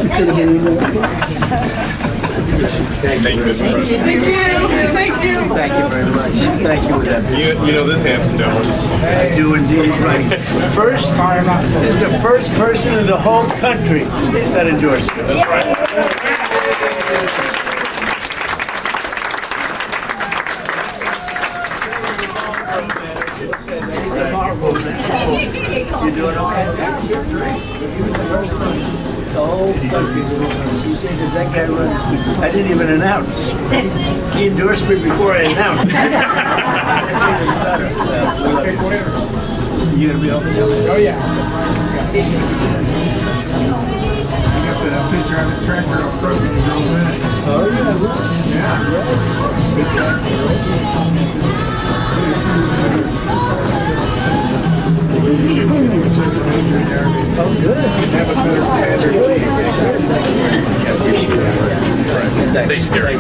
Thank you, Mr. President. Thank you very much. Thank you, Deputy. You know this handsome gentleman. I do indeed. Right. First, is the first person in the whole country that endorsed it. That's right. You doing okay? The whole country. You say that that guy runs. I didn't even announce. He endorsed me before I announced. You gonna be over there? Oh yeah. You got that picture of the tractor approaching the old man. Oh yeah. Good tractor. Oh good. Have a better standard. Thanks, Gary.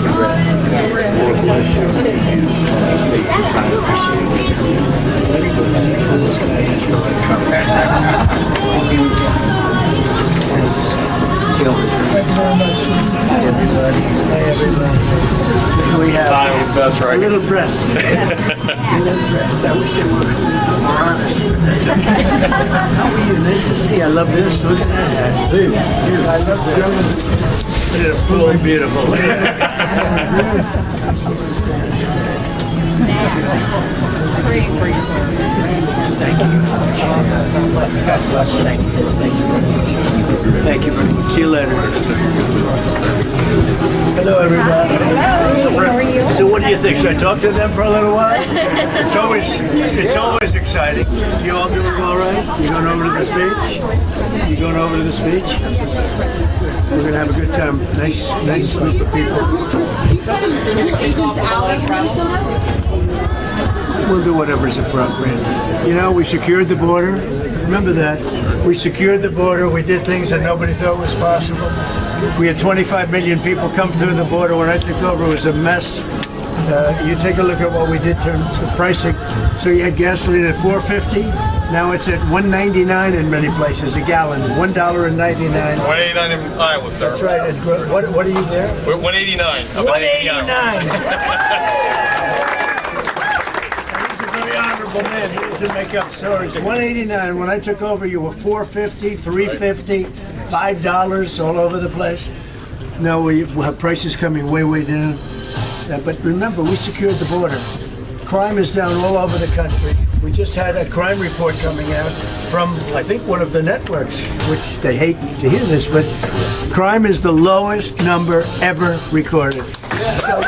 We have That's right. little breasts. Little breasts. I wish they were more honest. How are you? Nice to see you. I love this. Look at that. I love that. Beautiful, beautiful. Thank you. Thank you very much. See you later. Hello, everybody. Hello. How are you? So, what do you think? Should I talk to them for a little while? It's always exciting. You all doing all right? You going over to the speech? You going over to the speech? We're gonna have a good time. Nice group of people. Agents out in Minnesota? We'll do whatever's appropriate. You know, we secured the border. Remember that. We secured the border. We did things that nobody thought was possible. We had 25 million people come through the border. When I took over, it was a mess. You take a look at what we did in terms of pricing. So you had gasoline at $4.50. Now it's at $1.99 in many places a gallon. $1.99. 189 in Iowa, sir. That's right. And what are you there? We're 189. $1.89. He's a very honorable man. He doesn't make up stories. $1.89. When I took over, you were $4.50, $3.50, $5 all over the place. Now we have prices coming way down. But remember, we secured the border. Crime is down all over the country. We just had a crime report coming out from, I think, one of the networks, which they hate to hear this, but crime is the lowest number ever recorded. So,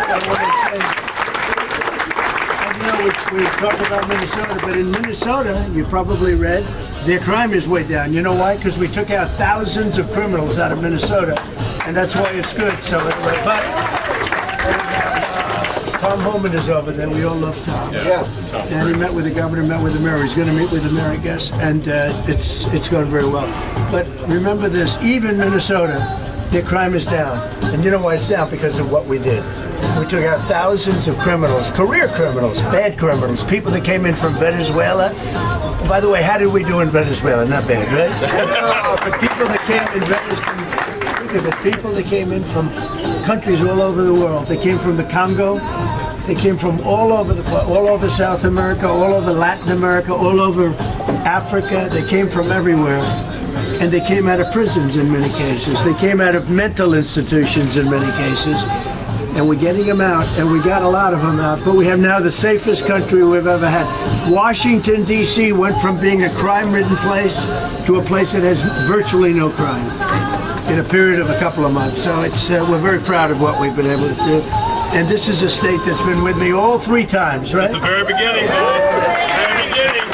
we talked about Minnesota, but in Minnesota, you probably read, their crime is way down. You know why? Because we took out thousands of criminals out of Minnesota, and that's why it's good. So, but Tom Homan is over there. We all love Tom. Yeah. And he met with the governor, met with the mayor. He's going to meet with the mayor, I guess, and it's going very well. But remember this: even Minnesota, their crime is down, and you know why it's down? Because of what we did. We took out thousands of criminals, career criminals, bad criminals, people that came in from Venezuela. By the way, how did we do in Venezuela? Not bad, right? But people that came in Venezuela, people that came in from countries all over the world. They came from the Congo. They came from all over South America, all over Latin America, all over Africa. They came from everywhere. And they came out of prisons in many cases. They came out of mental institutions in many cases. And we're getting them out, and we got a lot of them out. But we have now the safest country we've ever had. Washington, D.C. went from being a crime-ridden place to a place that has virtually no crime in a period of a couple of months. So we're very proud of what we've been able to do. And this is a state that's been with me all 3 times, right? Since the very beginning, boss. Very beginning.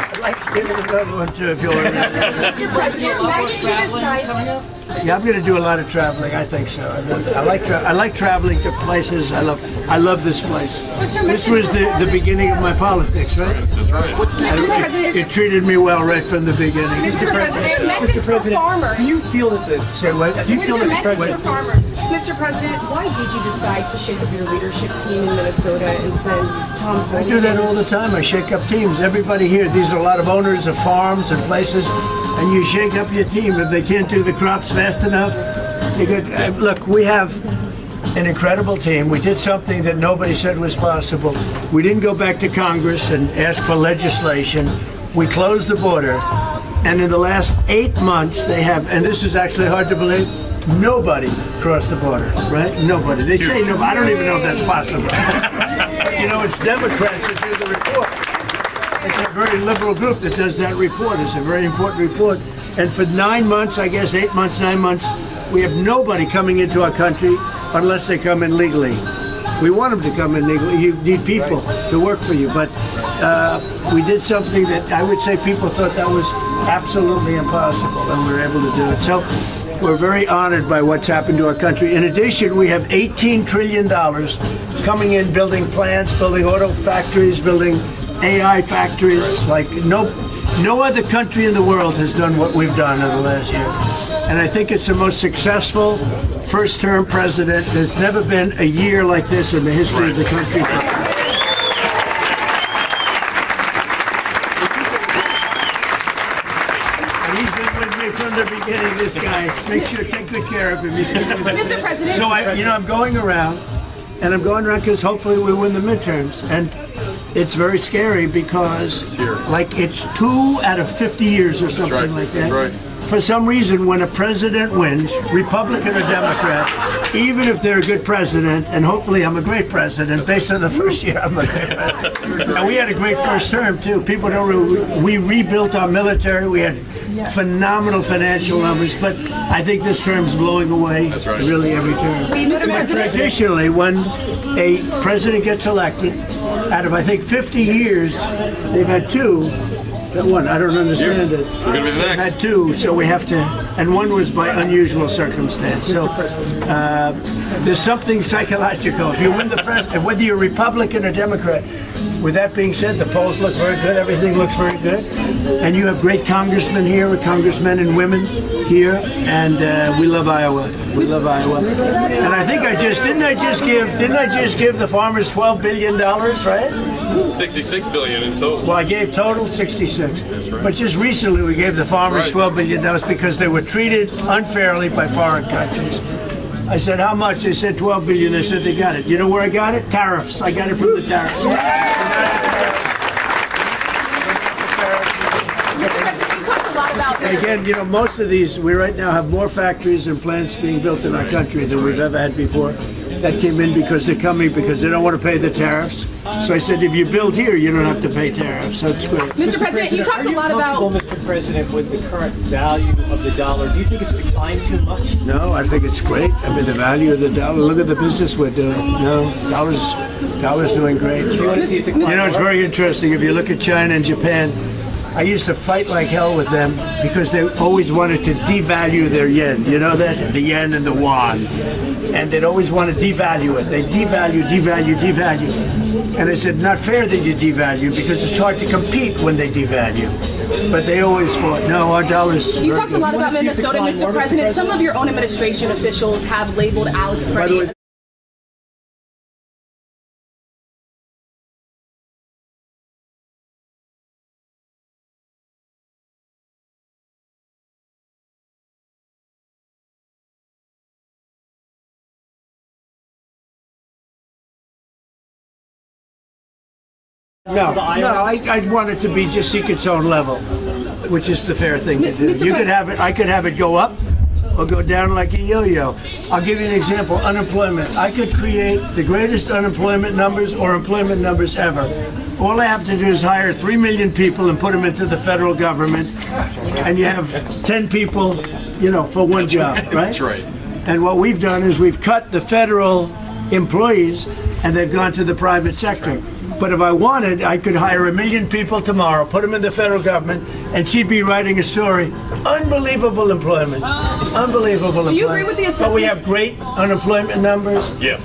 I'd like to give it another one, too, if you'll remember. Mr. President, why did you decide? Yeah, I'm going to do a lot of traveling. I think so. I like traveling to places. I love this place. This was the beginning of my politics, right? That's right. It treated me well right from the beginning. Mr. President, message for farmers. Do you feel that the Say what? do you feel that the Message for president farmers. Mr. President, why did you decide to shake up your leadership team in Minnesota and send Tom I do that all the time. I shake up teams. Everybody here, these are a lot of owners of farms and places, and you shake up your team. If they can't do the crops fast enough, you could, look, we have an incredible team. We did something that nobody said was possible. We didn't go back to Congress and ask for legislation. We closed the border, and in the last 8 months, they have, and this is actually hard to believe, nobody crossed the border, right? Nobody. They say nobody. I don't even know if that's possible. You know, it's Democrats that do the report. It's a very liberal group that does that report. It's a very important report. And for 9 months, I guess 8 months, 9 months, we have nobody coming into our country unless they come in legally. We want them to come in legally. You need people to work for you. But we did something that I would say people thought that was absolutely impossible, and we were able to do it. So we're very honored by what's happened to our country. In addition, we have $18 trillion coming in, building plants, building auto factories, building AI factories. Like no other country in the world has done what we've done in the last year. And I think it's the most successful first-term president. There's never been a year like this in the history of the country. And he's been with me from the beginning, this guy. Make sure to take good care of him. He's been with me. Mr. President. So I'm going around, and I'm going around because hopefully we win the midterms. And it's very scary because, like, it's 2 out of 50 years or something like that. That's right. For some reason, when a president wins, Republican or Democrat, even if they're a good president, and hopefully I'm a great president, based on the first year I'm a great president. And we had a great first term, too. People don't we rebuilt our military. We had phenomenal financial numbers, but I think this term's blowing away really every term. But traditionally, when a president gets elected, out of, I think, 50 years, they've had 2. That one, I don't understand it. We're gonna be the next. Had 2, so we have to, and one was by unusual circumstance. So there's something psychological. If you win the president, whether you're Republican or Democrat, with that being said, the polls look very good, everything looks very good. And you have great congressmen here, congressmen and women here, and we love Iowa. We love Iowa. And I think didn't I just give the farmers $12 billion, right? 66 billion in total. Well, I gave total 66. But just recently we gave the farmers $12 billion because they were treated unfairly by foreign countries. I said, how much? They said 12 billion. They said they got it. You know where I got it? Tariffs. I got it from the tariffs. And again, most of these, we right now have more factories and plants being built in our country than we've ever had before. That came in because they're coming because they don't want to pay the tariffs. So I said, if you build here, you don't have to pay tariffs. So it's great. Mr. President, you talked a lot about. Mr. President, with the current value of the dollar, do you think it's declined too much? No, I think it's great. I mean, the value of the dollar. Look at the business we're doing. No, dollar's doing great. It's very interesting. If you look at China and Japan, I used to fight like hell with them because they always wanted to devalue their yen. You know that? The yen and the yuan. And they'd always want to devalue it. They devalue. And I said, not fair that you devalue because it's hard to compete when they devalue. But they always fought, no, our dollar's... You talked a lot about Minnesota, Mr. President. Some of your own administration officials have labeled Alex Purdy. No, I want it to be just seek its own level, which is the fair thing to do. You could have it, I could have it go up or go down like a yo-yo. I'll give you an example, unemployment. I could create the greatest unemployment numbers or employment numbers ever. All I have to do is hire 3 million people and put them into the federal government, and you have 10 people, for one job, right? That's right. And what we've done is we've cut the federal employees, and they've gone to the private sector. But if I wanted, I could hire 1 million people tomorrow, put them in the federal government, and she'd be writing a story. Unbelievable employment. Unbelievable employment. Do you agree with the assessment? But we have great unemployment numbers. Yeah.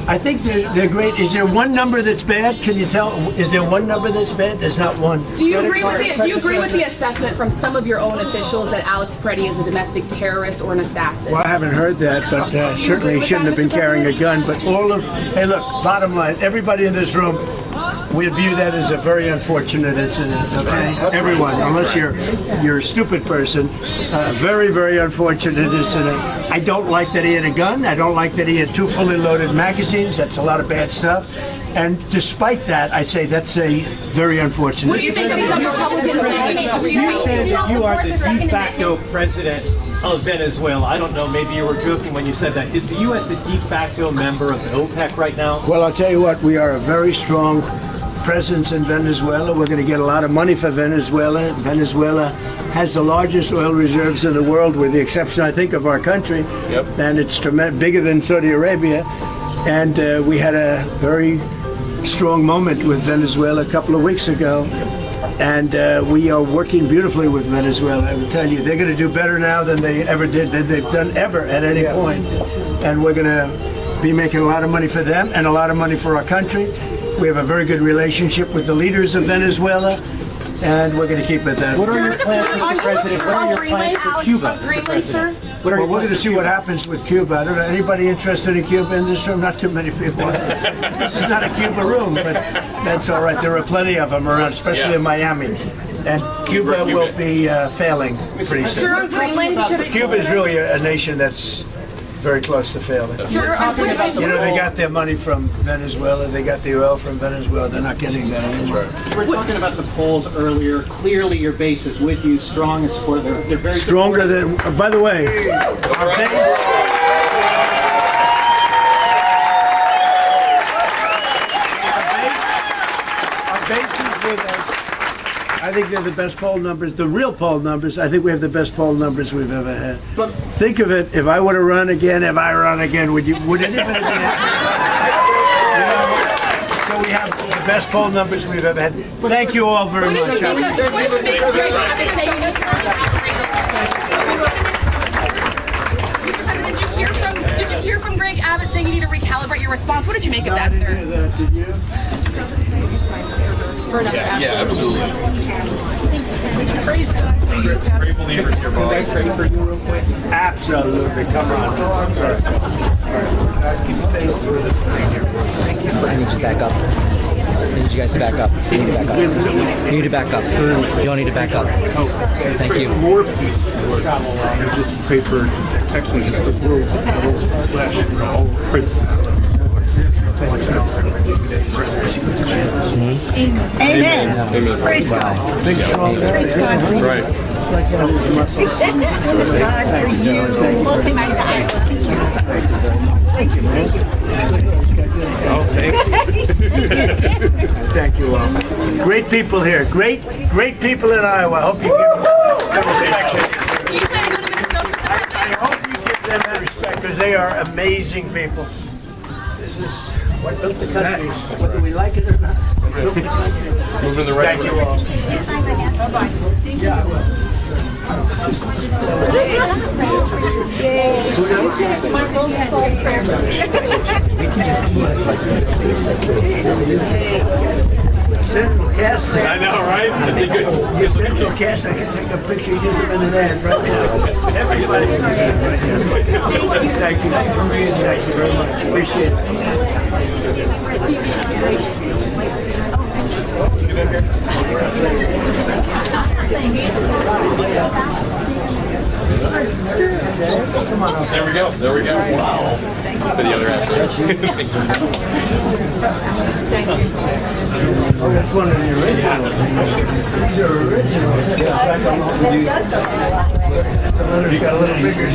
I think they're great. Is there one number that's bad? Can you tell? Is there one number that's bad? There's not one. Do you agree with the assessment from some of your own officials that Alex Preddy is a domestic terrorist or an assassin? Well, I haven't heard that, but certainly he shouldn't have been carrying a gun. But hey, look, bottom line, everybody in this room, we view that as a very unfortunate incident, okay? Everyone, unless you're a stupid person, very, very unfortunate incident. I don't like that he had a gun. I don't like that he had 2 fully loaded magazines. That's a lot of bad stuff. And despite that, I say that's a very unfortunate. What do you think of some Republicans saying? You said that you are the de facto president of Venezuela. I don't know, maybe you were joking when you said that. Is the U.S. a de facto member of OPEC right now? Well, I'll tell you what, we are a very strong presence in Venezuela. We're going to get a lot of money for Venezuela. Venezuela has the largest oil reserves in the world, with the exception, I think, of our country. Yep. And it's bigger than Saudi Arabia. And we had a very strong moment with Venezuela a couple of weeks ago. And we are working beautifully with Venezuela. I will tell you, they're going to do better now than they ever did, than they've done ever at any point. And we're going to be making a lot of money for them and a lot of money for our country. We have a very good relationship with the leaders of Venezuela, and we're going to keep it that way. What are your plans, Mr. President? What are your plans for Cuba, Mr. President? Well, we're going to see what happens with Cuba. I don't know, anybody interested in Cuba in this room? Not too many people. This is not a Cuba room, but that's all right. There are plenty of them around, especially in Miami. And Cuba will be failing pretty soon. Cuba is really a nation that's very close to failing. You know, they got their money from Venezuela, they got the oil from Venezuela, they're not getting that anymore. We were talking about the polls earlier. Clearly your base is with you, strong and supportive. They're very stronger than, by the way, our base is with us. I think they're the best poll numbers, the real poll numbers. I think we have the best poll numbers we've ever had. But think of it, if I were to run again, would anybody be happy? So we have the best poll numbers we've ever had. Thank you all very much. What did you think of Greg Abbott saying this? Mr. President, did you hear from Greg Abbott saying you need to recalibrate your response? What did you make of that, sir? Did you? Yeah, absolutely. Praise God. Great believers here, boss. Absolutely. Come on. I need you to back up. I need you guys to back up. You need to back up. You need to back up. You all need to back up. Thank you. More people travel around this paper, actually just the world flesh, all prints. Amen. Amen. Praise God. Praise God. Right. Praise God for you. Thank you, man. Oh, thanks. Thank you all. Great people here. Great people in Iowa. I hope you give them respect. I hope you give them that respect, because they are amazing people. This is what built the country. Whether we like it or not. Moving in the right Thank you all. Bye-bye. Yeah, I will. Central casting. I know, right? That's a good. Central cast, I can take a picture, use them in the hand right now. Everybody sees it. Thank you. Thank you very much. Appreciate it. There we go. There we go. Wow. For the other half. Oh, that's one of the originals. These are originals. You got a little bigger.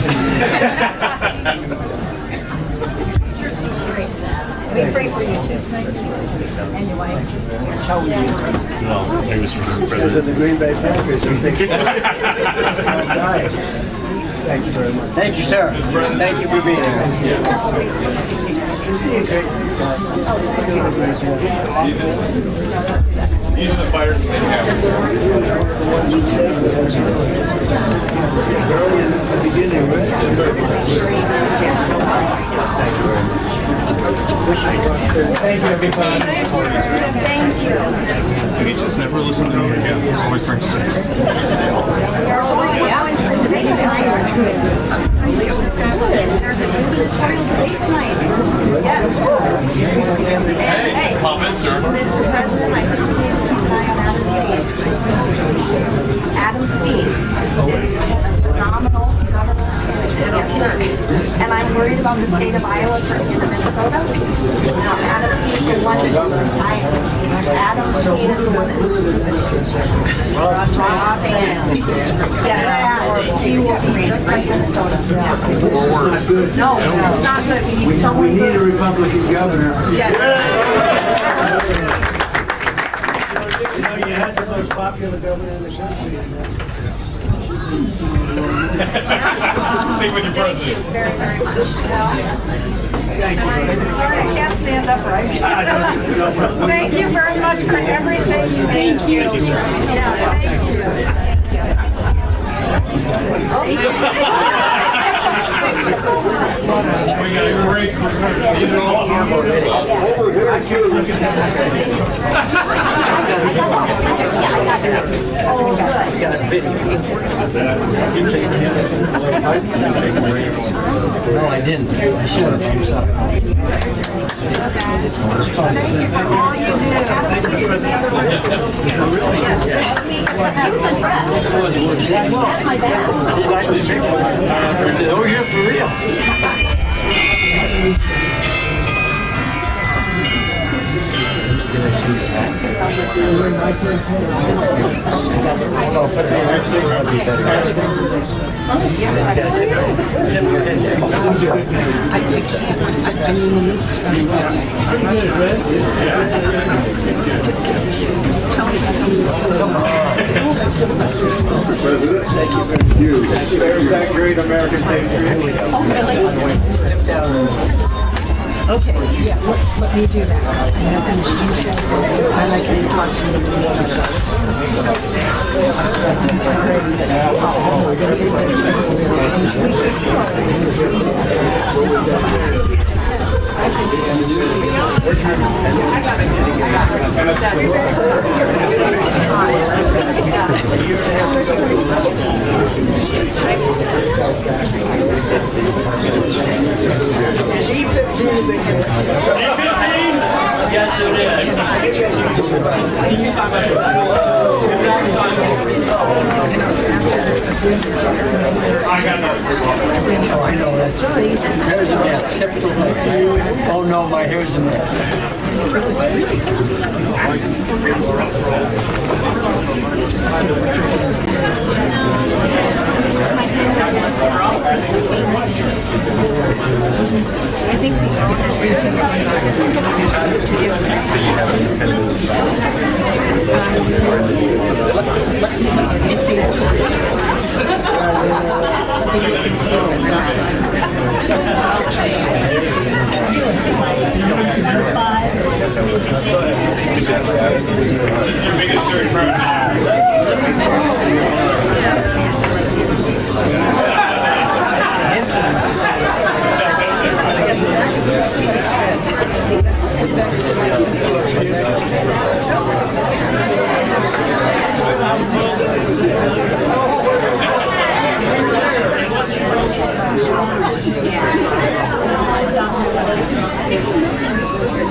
We pray for you too. And your wife. No, it was for the Because of president. the Green Bay Packers. Thank you very much. Thank you, sir. Thank you for being here. Yeah. These are the fighters that they have. Beginning, right? Yes, sir. Thank you, everybody. Thank you. He just never listened to me again. Always brings sticks. Yeah, it's good to make it tonight. There's a movie tutorial debate tonight. Yes. Hey, pop in, sir. Mr. President, I think we can rely on Adam Steed is a phenomenal governor. Yes, sir. And I'm worried about the state of Iowa for Minnesota. Adam Steed is the one that Adam Steed is the one that yes, he will be just like Minnesota. No, it's not good. We need someone We need a who's Republican governor. yes. You know, you had the most popular governor in the country. Sing with your president. Very, very much. Sorry, I can't stand upright. Thank you very much for everything you did. Thank you. Yeah, thank you. Thank you. We got a great crew. These are all hard workers. No, I didn't. I should have. I'm sorry. Thank you for all you do. I was impressed. At my best. Oh, you're for real. There's that great American patriot. Okay, yeah, let me do that. And you should, I like you to talk to me. Yes, it I know that's hair's a mess. Typical thing. Oh no, my hair's a mess. I think the reasons why Your biggest jury proud.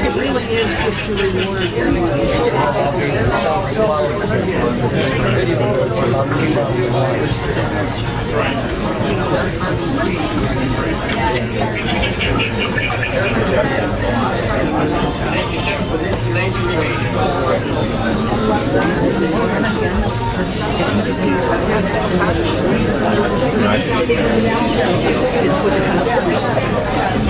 it really is just to reward it's what it comes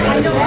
I know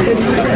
Thank you.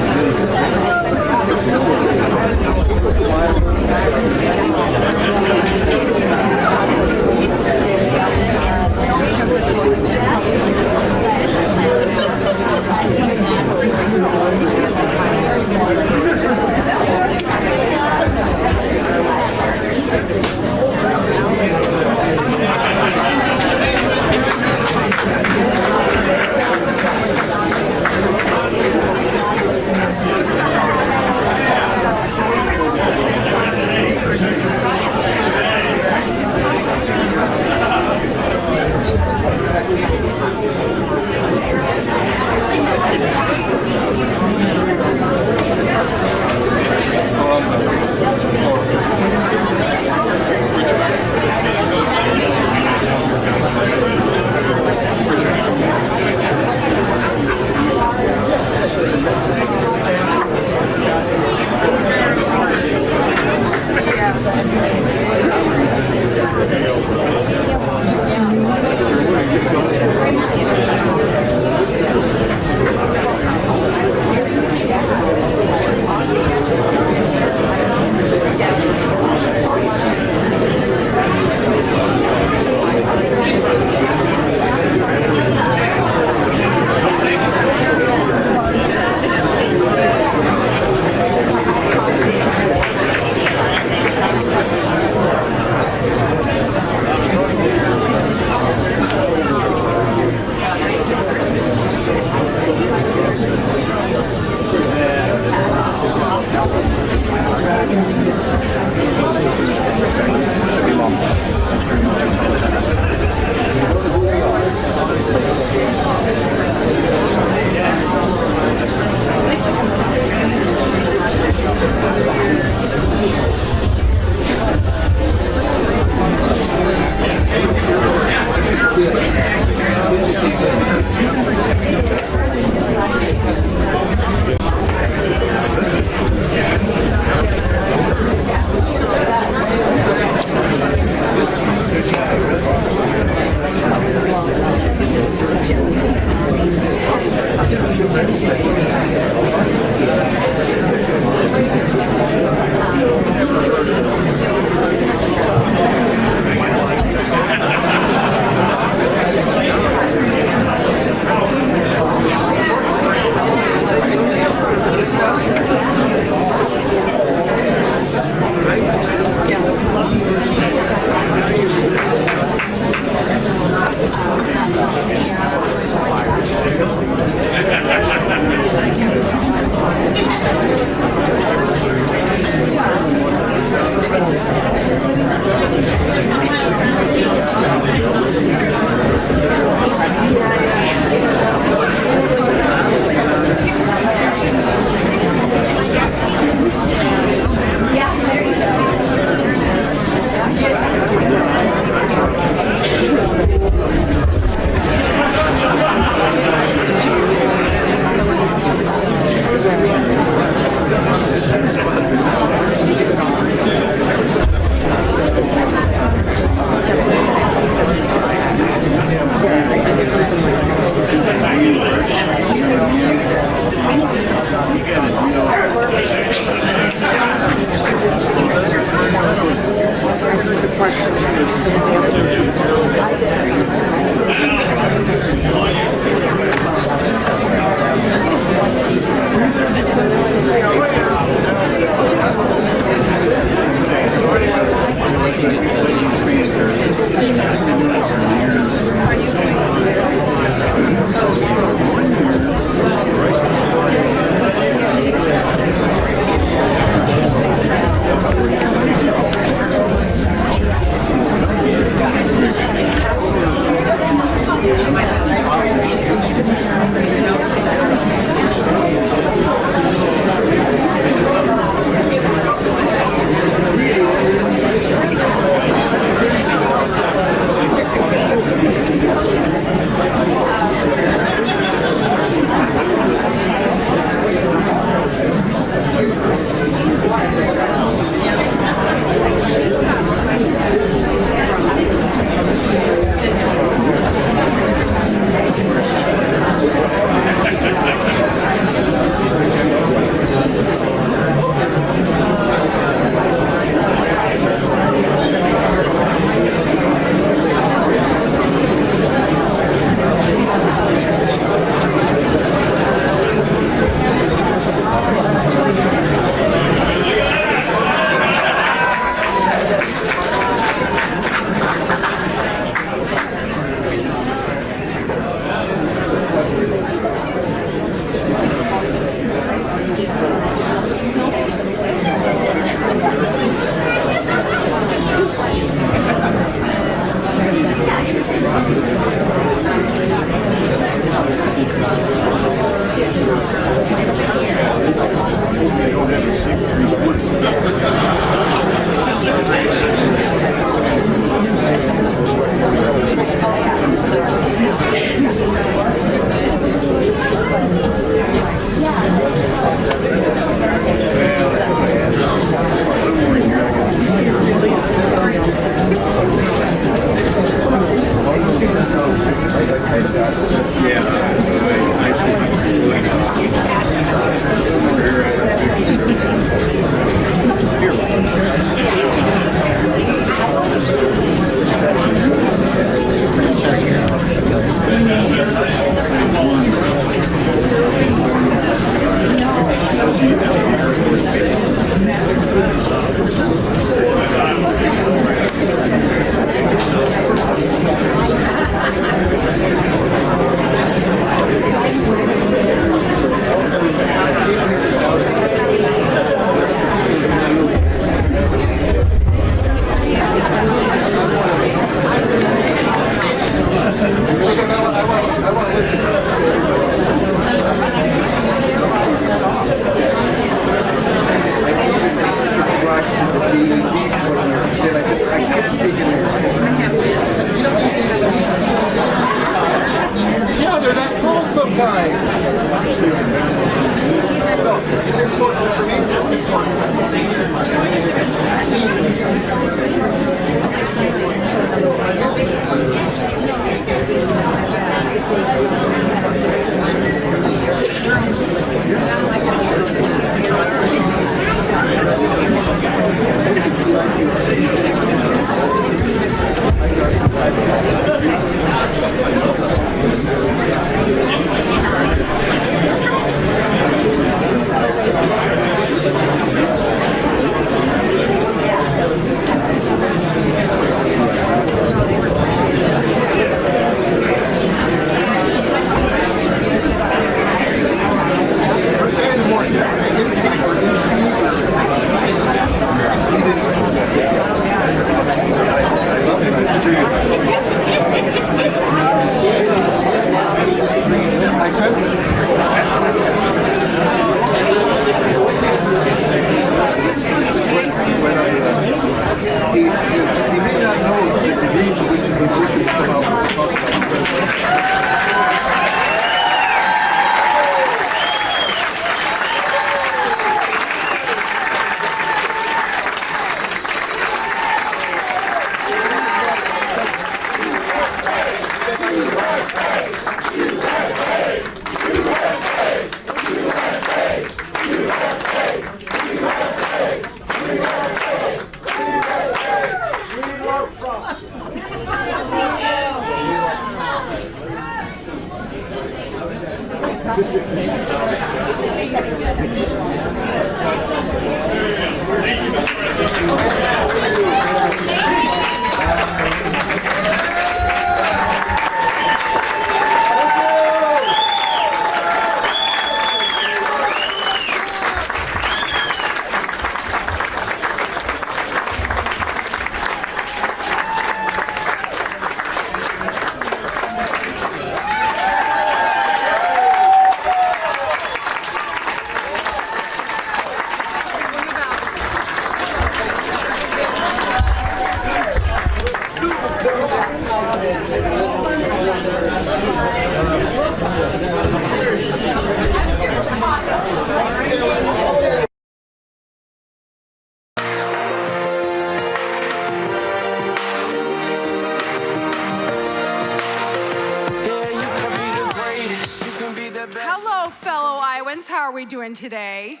Hello, fellow Iowans. How are we doing today?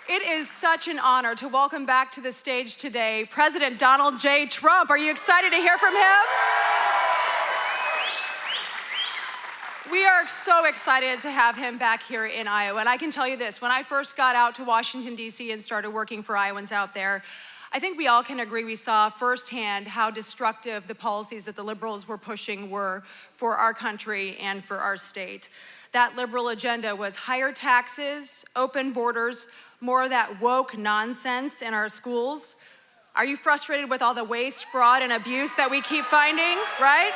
It is such an honor to welcome back to the stage today President Donald J. Trump. Are you excited to hear from him? We are so excited to have him back here in Iowa. And I can tell you this, when I first got out to Washington, D.C. and started working for Iowans out there, I think we all can agree we saw firsthand how destructive the policies that the liberals were pushing were for our country and for our state. That liberal agenda was higher taxes, open borders, more of that woke nonsense in our schools. Are you frustrated with all the waste, fraud, and abuse that we keep finding, right?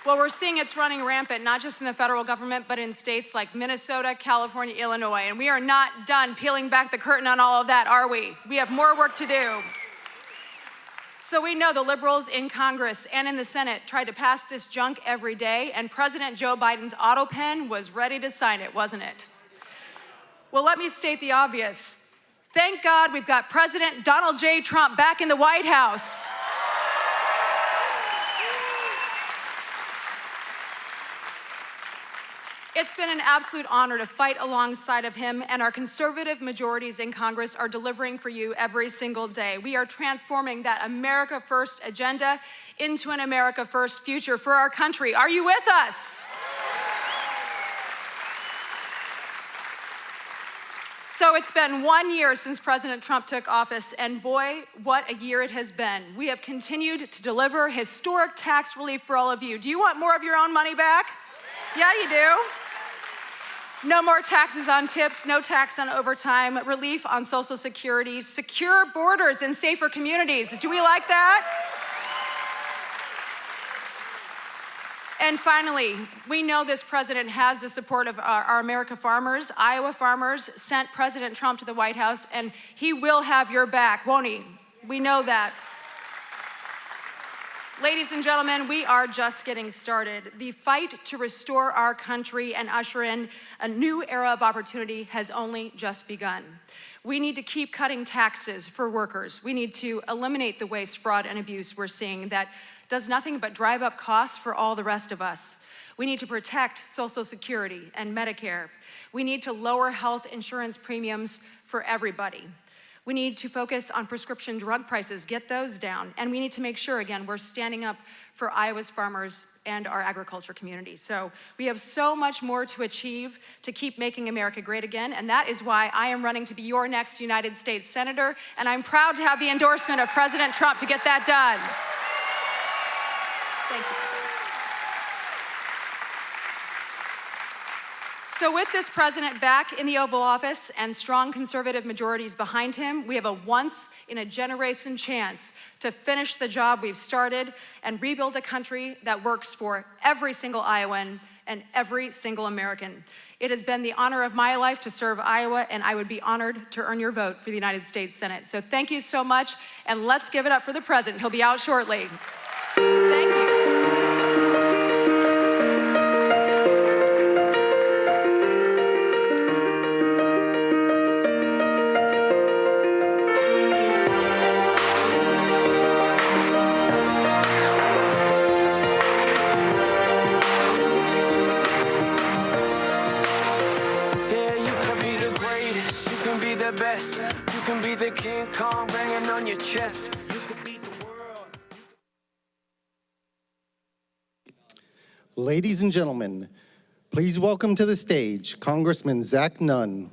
Well, we're seeing it's running rampant, not just in the federal government, but in states like Minnesota, California, Illinois. And we are not done peeling back the curtain on all of that, are we? We have more work to do. So we know the liberals in Congress and in the Senate tried to pass this junk every day, and President Joe Biden's auto pen was ready to sign it, wasn't it? Well, let me state the obvious. Thank God we've got President Donald J. Trump back in the White House. It's been an absolute honor to fight alongside of him, and our conservative majorities in Congress are delivering for you every single day. We are transforming that America First agenda into an America First future for our country. Are you with us? So it's been 1 year since President Trump took office, and boy, what a year it has been. We have continued to deliver historic tax relief for all of you. Do you want more of your own money back? Yeah, you do. No more taxes on tips, no tax on overtime, relief on Social Security, secure borders and safer communities. Do we like that? And finally, we know this president has the support of our America farmers. Iowa farmers sent President Trump to the White House, and he will have your back, won't he? We know that. Ladies and gentlemen, we are just getting started. The fight to restore our country and usher in a new era of opportunity has only just begun. We need to keep cutting taxes for workers. We need to eliminate the waste, fraud, and abuse we're seeing that does nothing but drive up costs for all the rest of us. We need to protect Social Security and Medicare. We need to lower health insurance premiums for everybody. We need to focus on prescription drug prices, get those down. And we need to make sure, again, we're standing up for Iowa's farmers and our agriculture community. So we have so much more to achieve to keep making America great again. And that is why I am running to be your next United States Senator. And I'm proud to have the endorsement of President Trump to get that done. Thank you. So with this president back in the Oval Office and strong conservative majorities behind him, we have a once-in-a-generation chance to finish the job we've started and rebuild a country that works for every single Iowan and every single American. It has been the honor of my life to serve Iowa, and I would be honored to earn your vote for the United States Senate. So thank you so much, and let's give it up for the president. He'll be out shortly. Thank you. Best. You can be the King Kong banging on your chest. You can beat the world. Ladies and gentlemen, please welcome to the stage Congressman Zach Nunn.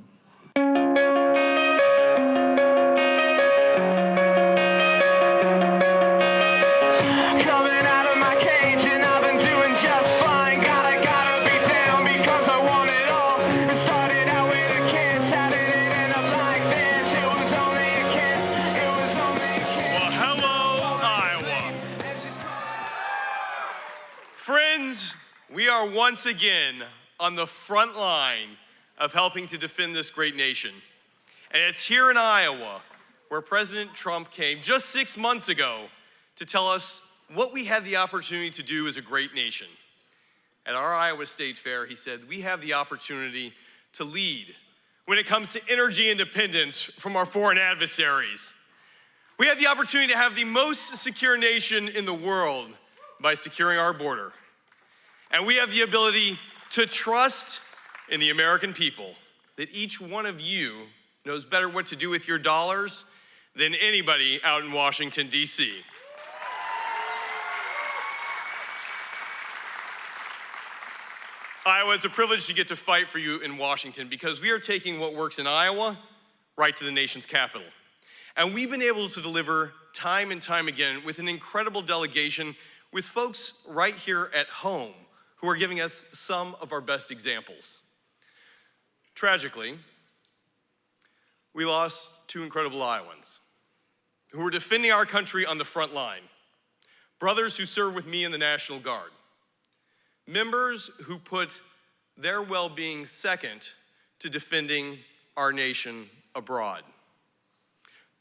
Friends, we are once again on the front line of helping to defend this great nation. And it's here in Iowa where President Trump came just 6 months ago to tell us what we had the opportunity to do as a great nation. At our Iowa State Fair, he said, we have the opportunity to lead when it comes to energy independence from our foreign adversaries. We have the opportunity to have the most secure nation in the world by securing our border. And we have the ability to trust in the American people that each one of you knows better what to do with your dollars than anybody out in Washington, D.C. Iowa, it's a privilege to get to fight for you in Washington because we are taking what works in Iowa right to the nation's capital. And we've been able to deliver time and time again with an incredible delegation with folks right here at home who are giving us some of our best examples. Tragically, we lost two incredible Iowans who were defending our country on the front line. Brothers who serve with me in the National Guard. Members who put their well-being second to defending our nation abroad.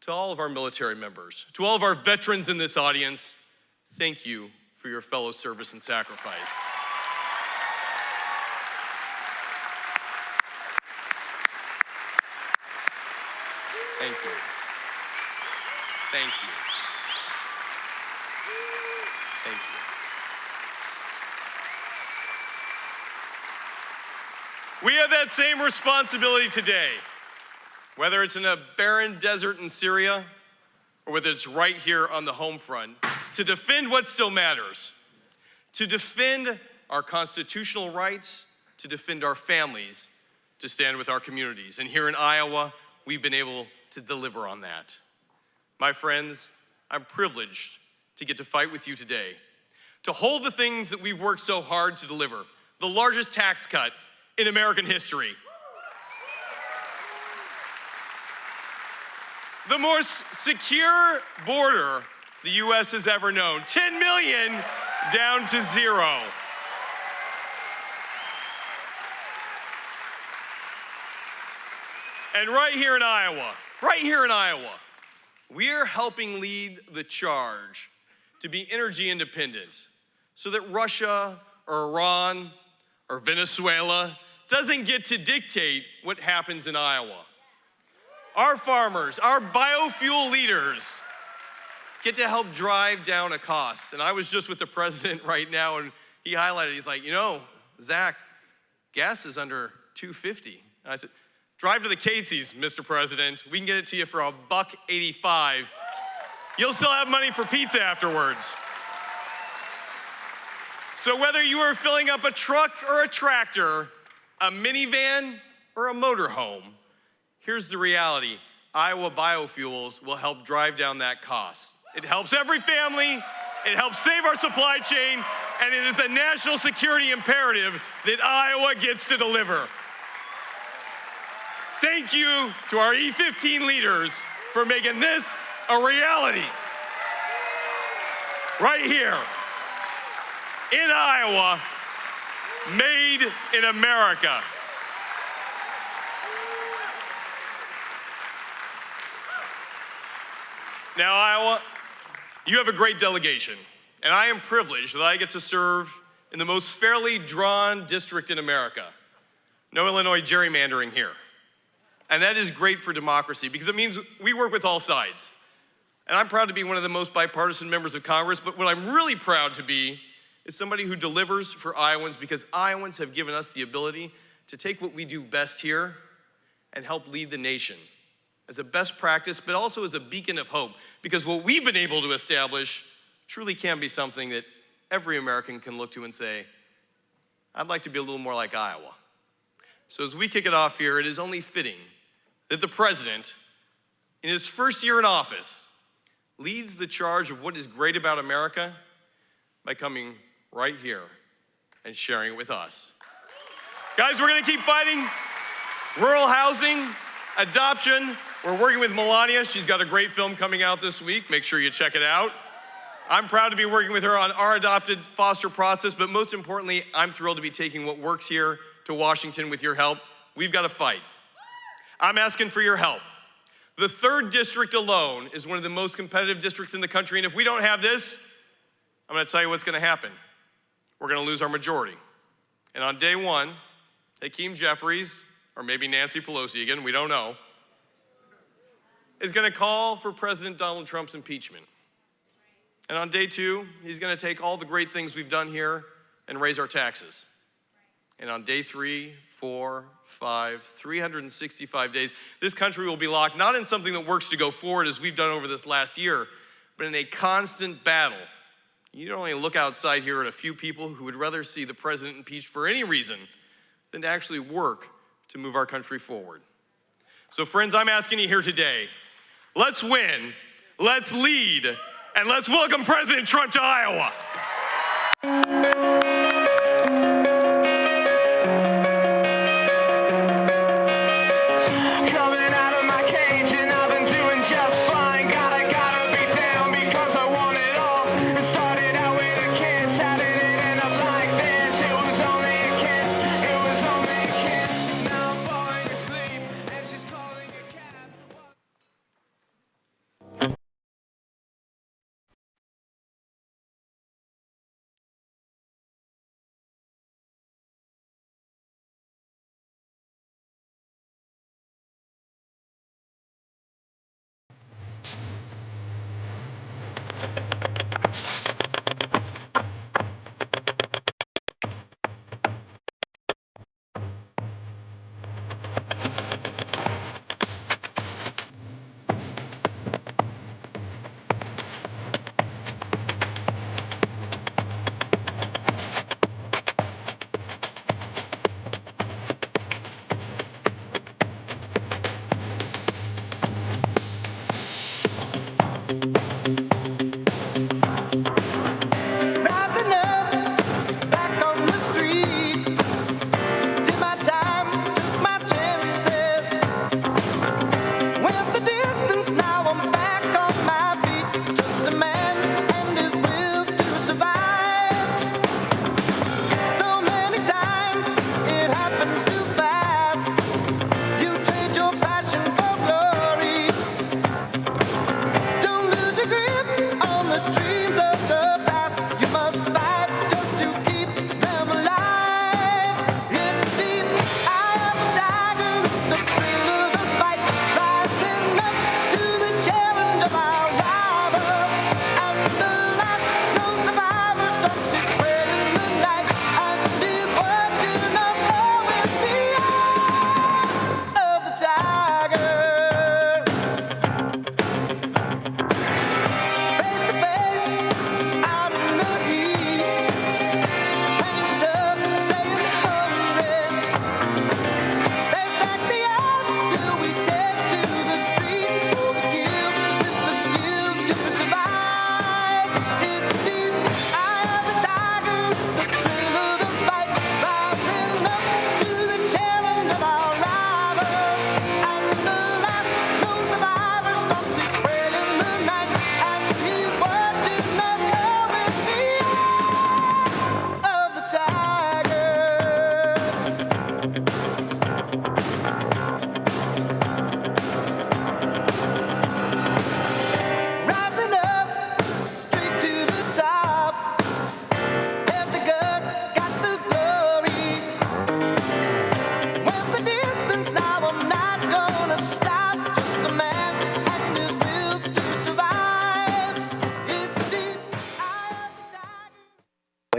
To all of our military members, to all of our veterans in this audience, thank you for your fellow service and sacrifice. Thank you. Thank you. Thank you. We have that same responsibility today, whether it's in a barren desert in Syria or whether it's right here on the home front, to defend what still matters, to defend our constitutional rights, to defend our families, to stand with our communities. And here in Iowa, we've been able to deliver on that. My friends, I'm privileged to get to fight with you today, to hold the things that we've worked so hard to deliver, the largest tax cut in American history, the most secure border the U.S. has ever known, 10 million down to 0. And right here in Iowa, we are helping lead the charge to be energy independent so that Russia or Iran or Venezuela doesn't get to dictate what happens in Iowa. Our farmers, our biofuel leaders get to help drive down a cost. And I was just with the president right now and he highlighted, he's like, you know, Zach, gas is under $2.50. And I said, drive to the Casey's, Mr. President. We can get it to you for $1.85. You'll still have money for pizza afterwards. So whether you are filling up a truck or a tractor, a minivan or a motorhome, here's the reality. Iowa Biofuels will help drive down that cost. It helps every family, it helps save our supply chain, and it is a national security imperative that Iowa gets to deliver. Thank you to our E15 leaders for making this a reality. Right here in Iowa, made in America. Now, Iowa, you have a great delegation, and I am privileged that I get to serve in the most fairly drawn district in America. No Illinois gerrymandering here. And that is great for democracy because it means we work with all sides. And I'm proud to be one of the most bipartisan members of Congress, but what I'm really proud to be is somebody who delivers for Iowans because Iowans have given us the ability to take what we do best here and help lead the nation as a best practice, but also as a beacon of hope, because what we've been able to establish truly can be something that every American can look to and say, I'd like to be a little more like Iowa. So as we kick it off here, it is only fitting that the president, in his first year in office, leads the charge of what is great about America by coming right here and sharing it with us. Guys, we're gonna keep fighting rural housing, adoption. We're working with Melania. She's got a great film coming out this week. Make sure you check it out. I'm proud to be working with her on our adopted foster process, but most importantly, I'm thrilled to be taking what works here to Washington with your help. We've got to fight. I'm asking for your help. The 3rd district alone is one of the most competitive districts in the country, and if we don't have this, I'm gonna tell you what's gonna happen. We're gonna lose our majority. And on day one, Hakeem Jeffries, or maybe Nancy Pelosi again, we don't know, is gonna call for President Donald Trump's impeachment. And on day 2, he's gonna take all the great things we've done here and raise our taxes. And on day 3, 4, 5, 365 days, this country will be locked not in something that works to go forward as we've done over this last year, but in a constant battle. You don't only look outside here at a few people who would rather see the president impeached for any reason than to actually work to move our country forward. So friends, I'm asking you here today, let's win, let's lead, and let's welcome President Trump to Iowa.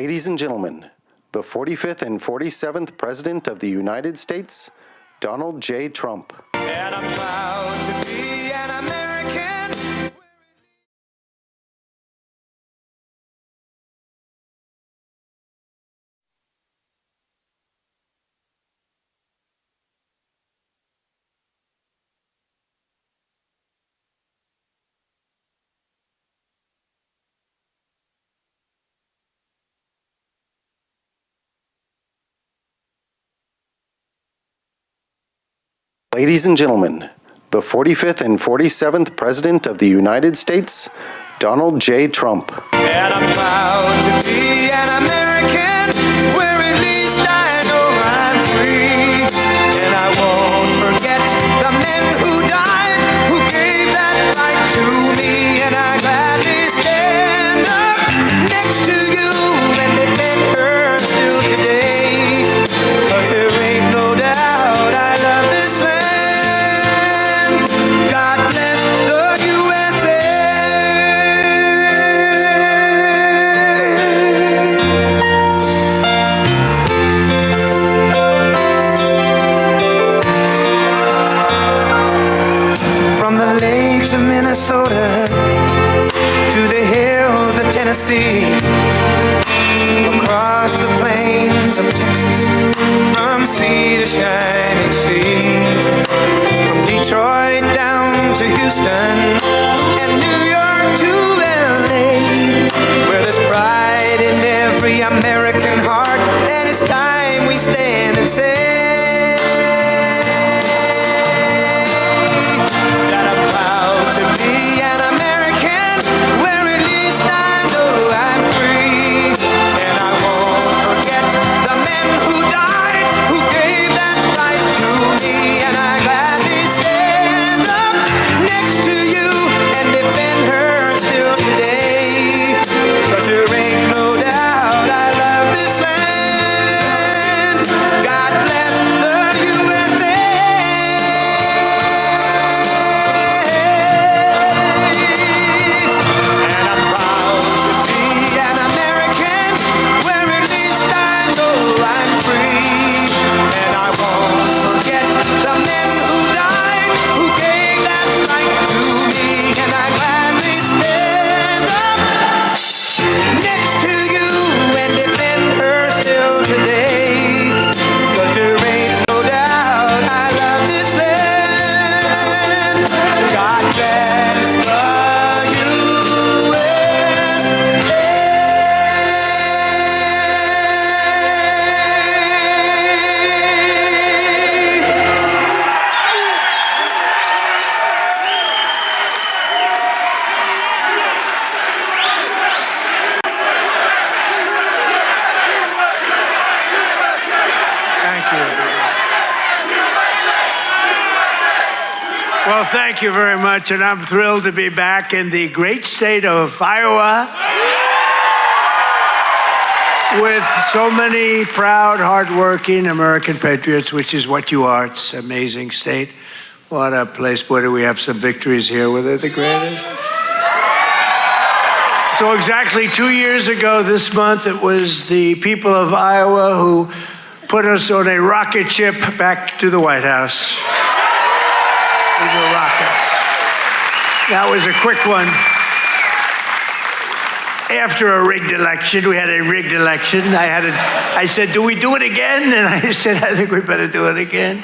Ladies and gentlemen, the 45th and 47th President of the United States, Donald J. Trump. And I'm proud to be an American. Ladies and gentlemen, the 45th and 47th President of the United States, Donald J. Trump. And I'm proud to be an American, where at least I know I'm free. And I won't forget the men who died, who gave that right to me. And I gladly stand up next to you and defend her still today. 'Cause there ain't no doubt I love this land. God bless the USA. From the lakes of Minnesota to the hills of Tennessee, across the plains of Texas, from sea to shining sea, from Detroit down to Houston and New York to LA, where there's pride in every American heart, and it's time we stand and say that I'm proud to be an American, where at least I know I'm free. And I won't forget the men who died, who gave that right to me. And I gladly stand up next to you and defend her still today. 'Cause there ain't no doubt I love this land. God bless the USA. And I'm proud to be an American, where at least I know I'm free. And I won't forget the men who died, who gave that right to me. And I gladly stand up next to you and defend her still today. 'Cause there ain't no doubt I love this land. God bless the Thank you. Well, thank you very much, and I'm thrilled to be back in the great state of Iowa with so many proud, hardworking American patriots, which is what you are. It's an amazing state. What a place. Boy, do we have some victories here. Were they the greatest? So exactly 2 years ago this month, it was the people of Iowa who put us on a rocket ship back to the White House. It was a rocket. That was a quick one. After a rigged election, we had a rigged election. I said, do we do it again? And I said, I think we better do it again.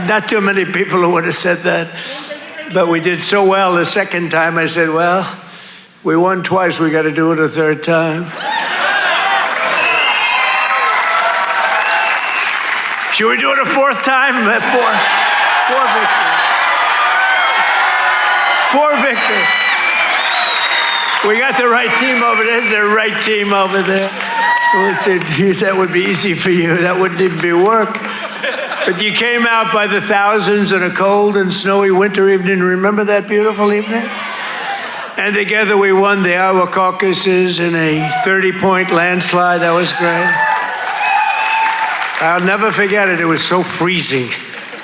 Not too many people who would have said that. But we did so well the second time, I said, well, we won twice, we got to do it a third time. Should we do it a fourth time? Four victories. 4 victories. We got the right team over there. There's the right team over there. That would be easy for you. That wouldn't even be work. But you came out by the thousands on a cold and snowy winter evening. Remember that beautiful evening? And together we won the Iowa caucuses in a 30-point landslide. That was great. I'll never forget it. It was so freezing.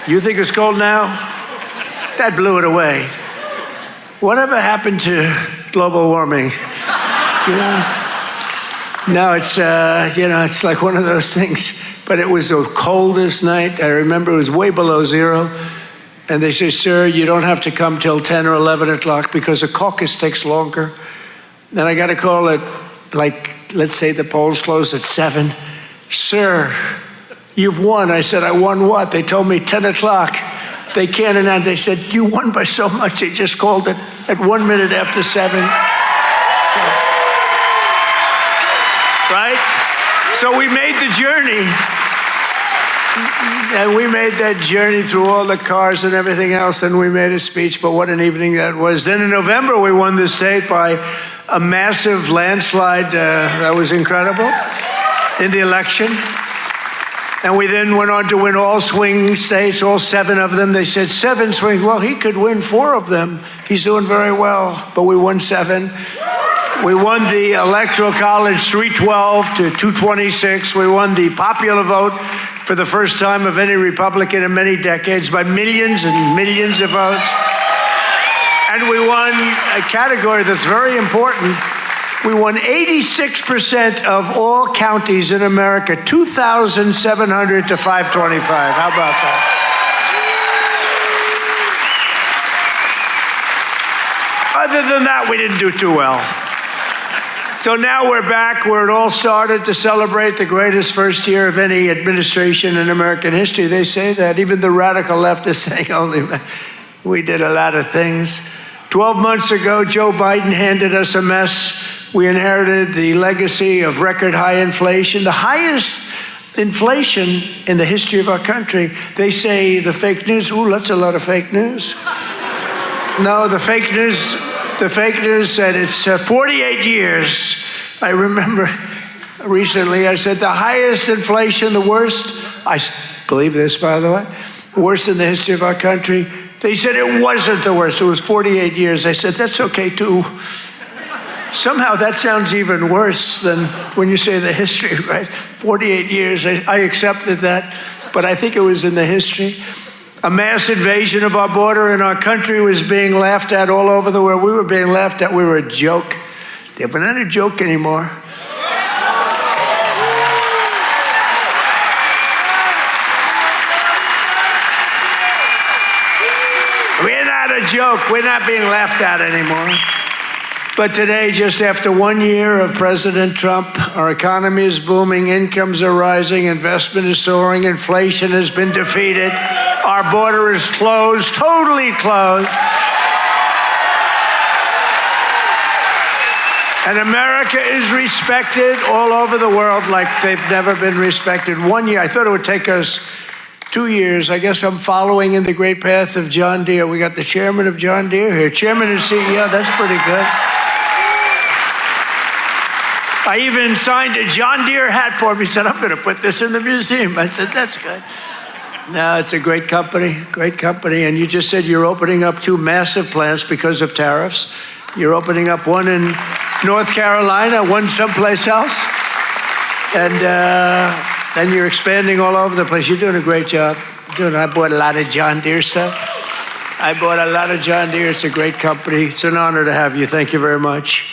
You think it's cold now? That blew it away. Whatever happened to global warming? You know? No, it's, it's like one of those things. But it was the coldest night. I remember it was way below zero. And they say, sir, you don't have to come till 10 or 11 o'clock because a caucus takes longer. Then I got a call at, let's say the polls close at 7. Sir, you've won. I said, I won what? They told me 10 o'clock. They can't announce. They said, you won by so much. They just called it at 1 minute after 7. Right? So we made the journey. And we made that journey through all the cars and everything else, and we made a speech, but what an evening that was. Then in November, we won the state by a massive landslide. That was incredible in the election. And we then went on to win all swing states, all 7 of them. They said 7 swing. Well, he could win 4 of them. He's doing very well, but we won 7. We won the Electoral College 312 to 226. We won the popular vote for the first time of any Republican in many decades by millions and millions of votes. And we won a category that's very important. We won 86% of all counties in America, 2,700 to 525. How about that? Other than that, we didn't do too well. So now we're back where it all started to celebrate the greatest first year of any administration in American history. They say that. Even the radical left is saying, we did a lot of things. 12 months ago, Joe Biden handed us a mess. We inherited the legacy of record high inflation, the highest inflation in the history of our country. They say the fake news, that's a lot of fake news. No, the fake news said it's 48 years. I remember recently I said the highest inflation, the worst, I believe this, by the way, worst in the history of our country. They said it wasn't the worst. It was 48 years. I said, that's okay, too. Somehow that sounds even worse than when you say the history, right? 48 years. I accepted that, but I think it was in the history. A mass invasion of our border in our country was being laughed at all over the world. We were being laughed at. We were a joke. We're not a joke anymore. We're not a joke. We're not being laughed at anymore. But today, just after 1 year of President Trump, our economy is booming, incomes are rising, investment is soaring, inflation has been defeated, our border is closed, totally closed. And America is respected all over the world like they've never been respected. 1 year, I thought it would take us 2 years. I guess I'm following in the great path of John Deere. We got the chairman of John Deere here. Chairman and CEO, that's pretty good. I even signed a John Deere hat for him. He said, I'm going to put this in the museum. I said, that's good. No, it's a great company. And you just said you're opening up 2 massive plants because of tariffs. You're opening up one in North Carolina, one someplace else. And then you're expanding all over the place. You're doing a great job. I bought a lot of John Deere stuff. It's a great company. It's an honor to have you. Thank you very much.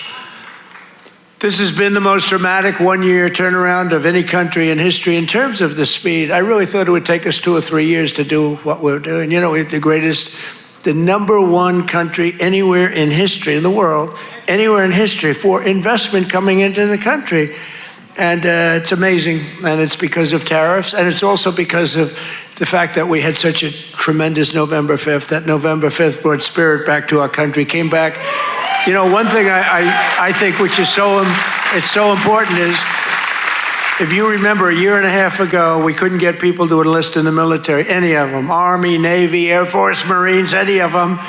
This has been the most dramatic 1 year turnaround of any country in history in terms of the speed. I really thought it would take us 2 or 3 years to do what we're doing. You know, we're the #1 country anywhere in history in the world, anywhere in history for investment coming into the country. And it's amazing. And it's because of tariffs. And it's also because of the fact that we had such a tremendous November 5th. That November 5th brought spirit back to our country, came back. You know, one thing I think which is so important is, if you remember a year and a half ago, we couldn't get people to enlist in the military, any of them, Army, Navy, Air Force, Marines, any of them,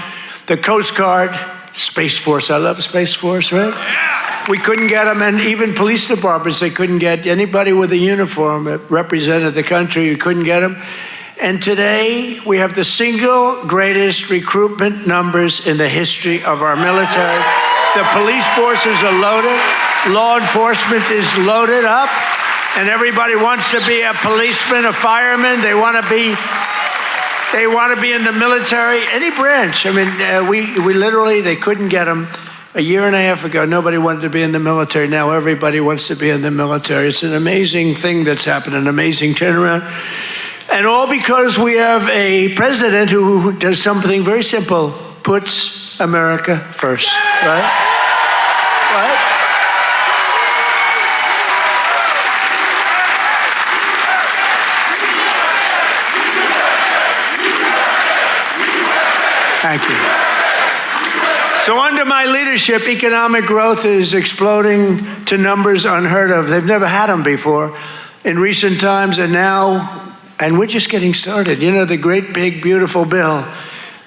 the Coast Guard, Space Force, I love Space Force, right? Yeah. We couldn't get them, and even police departments, they couldn't get anybody with a uniform that represented the country, you couldn't get them. And today, we have the single greatest recruitment numbers in the history of our military. The police forces are loaded. Law enforcement is loaded up. And everybody wants to be a policeman, a fireman. They want to be in the military, any branch. I mean, we literally, they couldn't get them. A year and a half ago, nobody wanted to be in the military. Now everybody wants to be in the military. It's an amazing thing that's happened, an amazing turnaround. And all because we have a president who does something very simple, puts America first, right? Right? Thank you. So under my leadership, economic growth is exploding to numbers unheard of. They've never had them before in recent times, and now And we're just getting started. You know, the great, big, beautiful bill,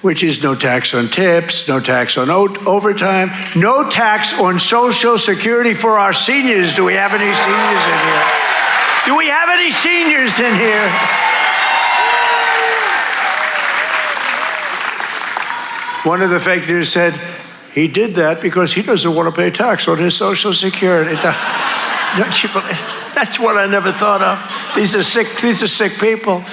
which is no tax on tips, no tax on overtime, no tax on Social Security for our seniors. Do we have any seniors in here? Do we have any seniors in here? One of the fake news said, he did that because he doesn't want to pay tax on his Social Security. Don't you believe? That's what I never thought of. These are sick people.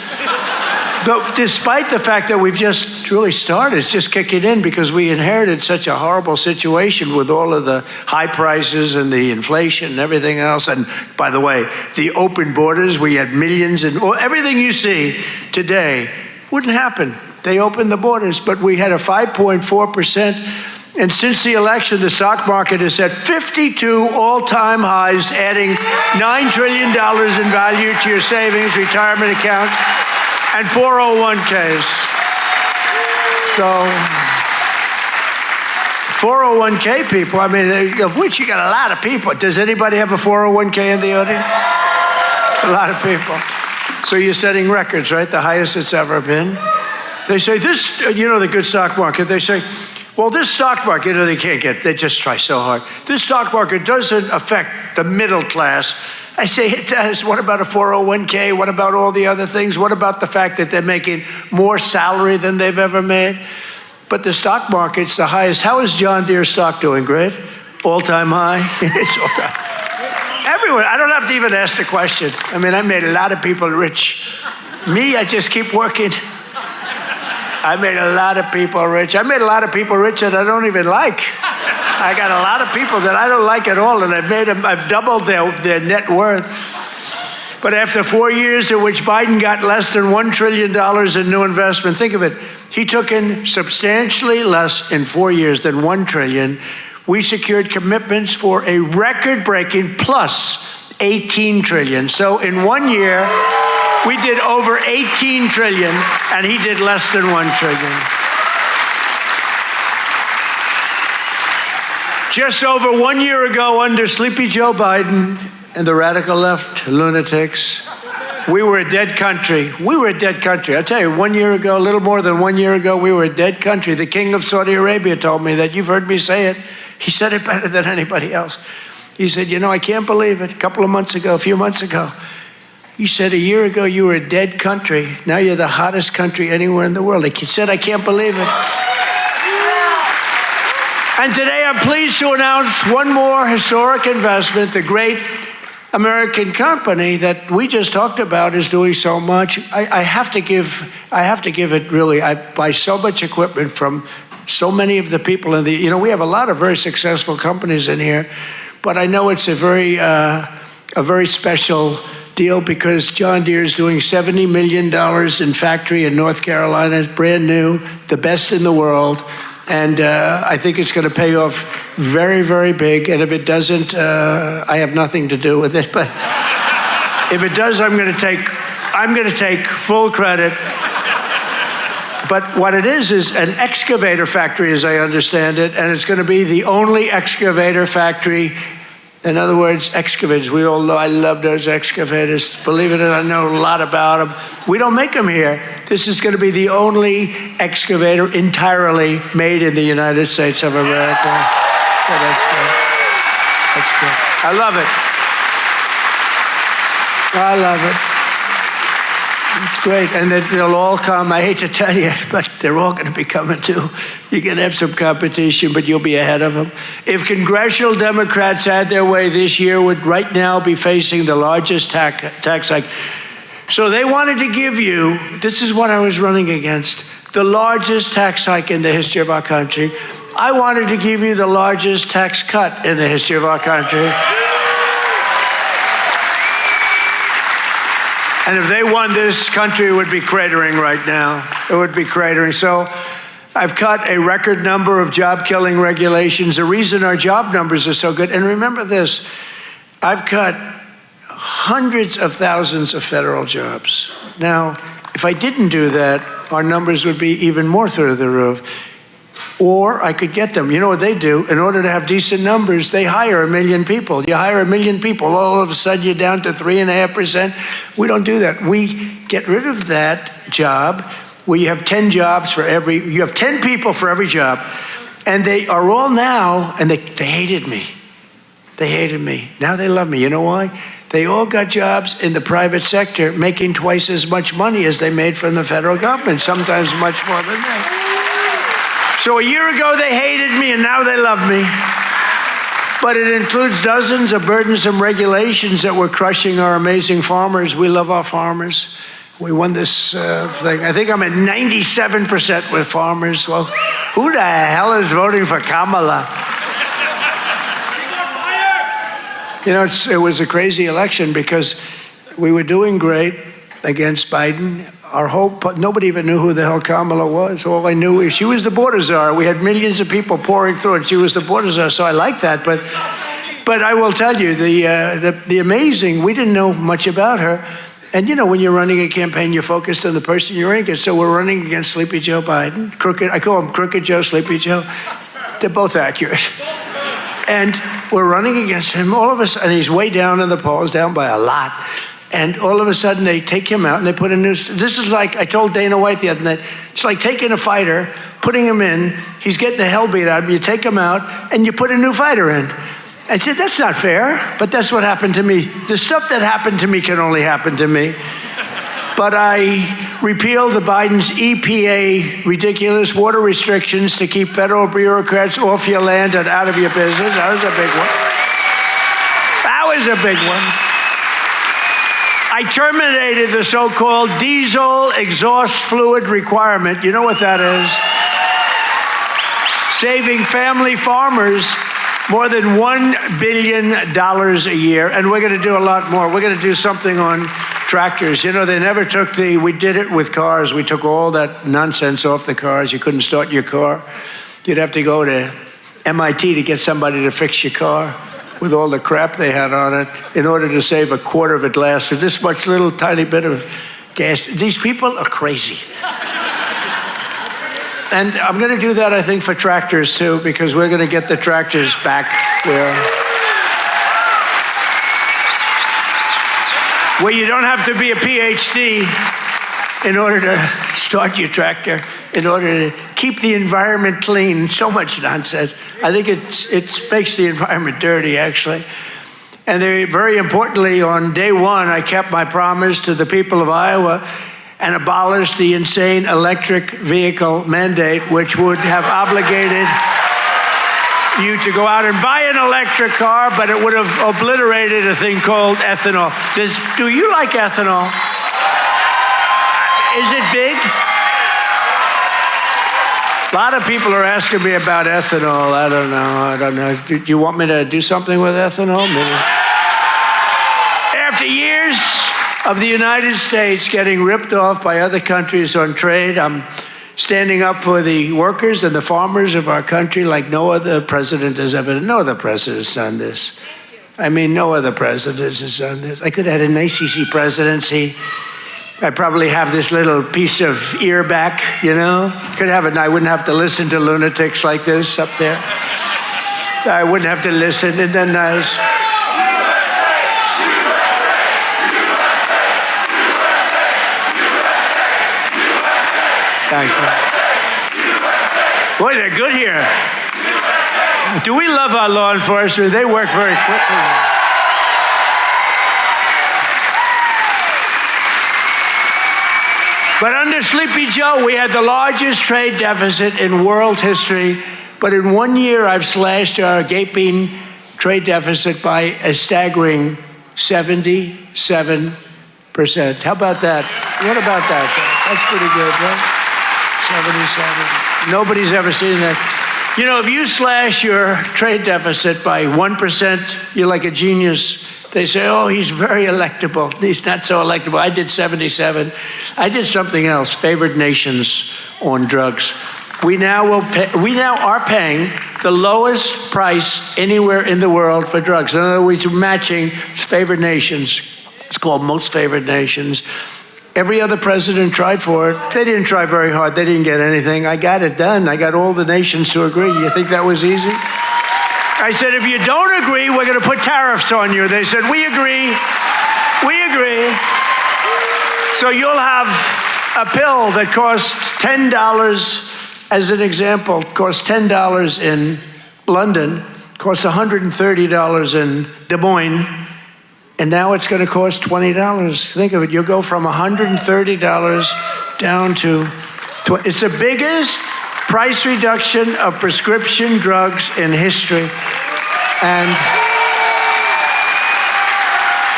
But despite the fact that we've just really started, it's just kicking in because we inherited such a horrible situation with all of the high prices and the inflation and everything else. And by the way, the open borders, we had millions and everything you see today wouldn't happen. They opened the borders, but we had a 5.4%. And since the election, the stock market has set 52 all-time highs, adding $9 trillion in value to your savings, retirement accounts, and 401ks. So, 401k people, I mean, of which you got a lot of people. Does anybody have a 401k in the audience? A lot of people. So you're setting records, right? The highest it's ever been. They say this, you know, the good stock market, they say, well, this stock market, you know, they just try so hard. This stock market doesn't affect the middle class. I say it does. What about a 401k? What about all the other things? What about the fact that they're making more salary than they've ever made? But the stock market's the highest. How is John Deere stock doing? Great? All-time high? It's all-time. Everyone, I don't have to even ask the question. I mean, I made a lot of people rich. Me, I just keep working. I made a lot of people rich. I made a lot of people rich that I don't even like. I got a lot of people that I don't like at all, and I've doubled their net worth. But after 4 years in which Biden got less than $1 trillion in new investment, think of it, he took in substantially less in 4 years than $1 trillion. We secured commitments for a record-breaking plus $18 trillion. So in 1 year, we did over $18 trillion, and he did less than $1 trillion. Just over 1 year ago, under Sleepy Joe Biden and the radical left lunatics, we were a dead country. We were a dead country. I tell you, 1 year ago, a little more than 1 year ago, we were a dead country. The king of Saudi Arabia told me that. You've heard me say it. He said it better than anybody else. He said, you know, I can't believe it. A few months ago, he said, a year ago, you were a dead country. Now you're the hottest country anywhere in the world. He said, I can't believe it. And today I'm pleased to announce one more historic investment. The great American company that we just talked about is doing so much. I have to give it really. I buy so much equipment from so many of the people in the, you know, we have a lot of very successful companies in here, but I know it's a very special deal because John Deere is doing $70 million in factory in North Carolina. It's brand new, the best in the world. And I think it's going to pay off very, very big. And if it doesn't, I have nothing to do with it. But if it does, I'm going to take full credit. But what it is an excavator factory, as I understand it, and it's going to be the only excavator factory. In other words, excavators. We all know, I love those excavators. Believe it or not, I know a lot about them. We don't make them here. This is going to be the only excavator entirely made in the United States of America. So that's good. That's good. I love it. I love it. It's great. And they'll all come. I hate to tell you, but they're all going to be coming too. You're going to have some competition, but you'll be ahead of them. If congressional Democrats had their way this year, would right now be facing the largest tax hike. So they wanted to give you, this is what I was running against, the largest tax hike in the history of our country. I wanted to give you the largest tax cut in the history of our country. And if they won, this country would be cratering right now. It would be cratering. So I've cut a record number of job-killing regulations. The reason our job numbers are so good, and remember this, I've cut hundreds of thousands of federal jobs. Now, if I didn't do that, our numbers would be even more through the roof. or I could get them. You know what they do? In order to have decent numbers, they hire 1 million people. You hire 1 million people, all of a sudden you're down to 3.5%. We don't do that. We get rid of that job where you have 10 jobs for you have 10 people for every job. And they are all now, and they hated me. They hated me. Now they love me. You know why? They all got jobs in the private sector making twice as much money as they made from the federal government, sometimes much more than that. So a year ago they hated me, and now they love me. But it includes dozens of burdensome regulations that were crushing our amazing farmers. We love our farmers. We won this thing. I think I'm at 97% with farmers. Well, who the hell is voting for Kamala? You know, it was a crazy election because we were doing great against Biden. Our hope, nobody even knew who the hell Kamala was. All I knew is she was the border czar. We had millions of people pouring through, and she was the border czar. So I like that. But I will tell you, the amazing, we didn't know much about her. And you know, when you're running a campaign, you're focused on the person you're running against. So we're running against Sleepy Joe Biden. I call him Crooked Joe, Sleepy Joe. They're both accurate. And we're running against him. All of us, and he's way down in the polls, down by a lot. And all of a sudden, they take him out and they put a new. This is like, I told Dana White the other night, it's like taking a fighter, putting him in, he's getting the hell beat out of him, you take him out, and you put a new fighter in. I said, that's not fair, but that's what happened to me. The stuff that happened to me can only happen to me. But I repealed the Biden's EPA ridiculous water restrictions to keep federal bureaucrats off your land and out of your business. That was a big one. That was a big one. I terminated the so-called diesel exhaust fluid requirement. You know what that is? Saving family farmers more than $1 billion a year, and we're going to do a lot more. We're going to do something on tractors. You know, they never took we did it with cars. We took all that nonsense off the cars. You couldn't start your car. You'd have to go to MIT to get somebody to fix your car with all the crap they had on it in order to save a quarter of a glass. So this much little tiny bit of gas. These people are crazy. And I'm going to do that, I think, for tractors, too, because we're going to get the tractors back where you don't have to be a PhD in order to start your tractor, in order to keep the environment clean. So much nonsense. I think it makes the environment dirty, actually. And very importantly, on day one, I kept my promise to the people of Iowa and abolished the insane electric vehicle mandate, which would have obligated you to go out and buy an electric car, but it would have obliterated a thing called ethanol. Do you like ethanol? Is it big? A lot of people are asking me about ethanol. I don't know. Do you want me to do something with ethanol? Maybe. After years of the United States getting ripped off by other countries on trade, I'm standing up for the workers and the farmers of our country like no other president has ever. No other president's done this. I mean, no other president has done this. I could have had an ACC presidency. I'd probably have this little piece of ear back, you know? Could have it, and I wouldn't have to listen to lunatics like this up there. I wouldn't have to listen, and then Thank you. Boy, they're good here. Do we love our law enforcement? They work very quickly. But under Sleepy Joe, we had the largest trade deficit in world history. But in 1 year, I've slashed our gaping trade deficit by a staggering 77%. How about that? What about that? That's pretty good, right? 77. Nobody's ever seen that. You know, if you slash your trade deficit by 1%, you're like a genius. They say, oh, he's very electable. He's not so electable. I did 77. I did something else, favored nations on drugs. We now are paying the lowest price anywhere in the world for drugs. In other words, we're matching favored nations. It's called most favored nations. Every other president tried for it. They didn't try very hard. They didn't get anything. I got it done. I got all the nations to agree. You think that was easy? I said, if you don't agree, we're going to put tariffs on you. They said, we agree. We agree. So you'll have a pill that costs $10, as an example, costs $10 in London, costs $130 in Des Moines, and now it's going to cost $20. Think of it. You'll go from $130 down to $20. It's the biggest price reduction of prescription drugs in history. And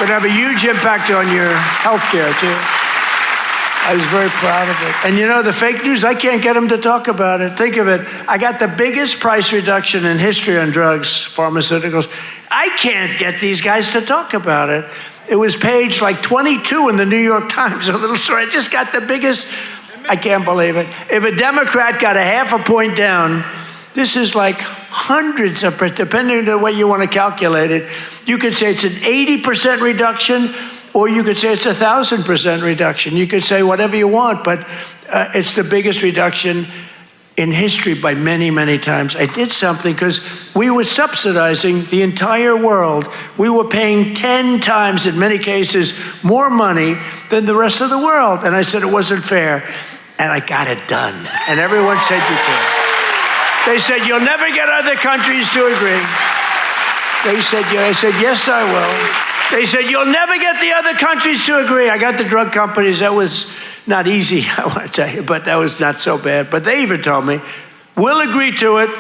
would have a huge impact on your health care, too. I was very proud of it. And you know, the fake news, I can't get them to talk about it. Think of it. I got the biggest price reduction in history on drugs, pharmaceuticals. I can't get these guys to talk about it. It was page like 22 in the New York Times, a little story. I just got the biggest, I can't believe it. If a Democrat got a half a point down, this is like hundreds of, depending on the way you want to calculate it, you could say it's an 80% reduction, or you could say it's 1,000% reduction. You could say whatever you want, but it's the biggest reduction in history by many, many times. I did something because we were subsidizing the entire world. We were paying 10 times, in many cases, more money than the rest of the world. And I said it wasn't fair. And I got it done. And everyone said you could. They said, you'll never get other countries to agree. They said, yeah. I said, yes, I will. They said, you'll never get the other countries to agree. I got the drug companies. That was not easy, I want to tell you, but that was not so bad. But they even told me, we'll agree to it,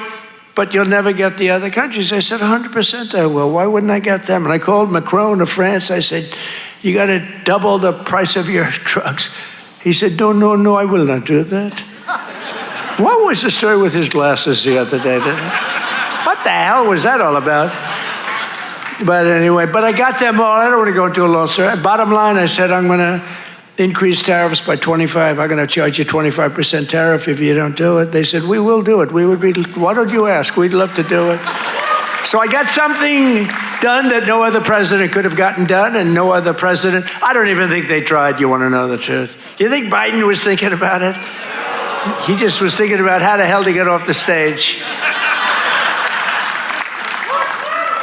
but you'll never get the other countries. I said, 100% I will. Why wouldn't I get them? And I called Macron of France. I said, you got to double the price of your drugs. He said, no, I will not do that. What was the story with his glasses the other day? What the hell was that all about? But anyway, but I got them all. I don't want to go into a long story. Bottom line, I said, I'm going to increase tariffs by 25. I'm going to charge you 25% tariff if you don't do it. They said, we will do it. We would be, why don't you ask? We'd love to do it. So I got something done that no other president could have gotten done, and no other president, I don't even think they tried, you want to know the truth. You think Biden was thinking about it? He just was thinking about how the hell to get off the stage.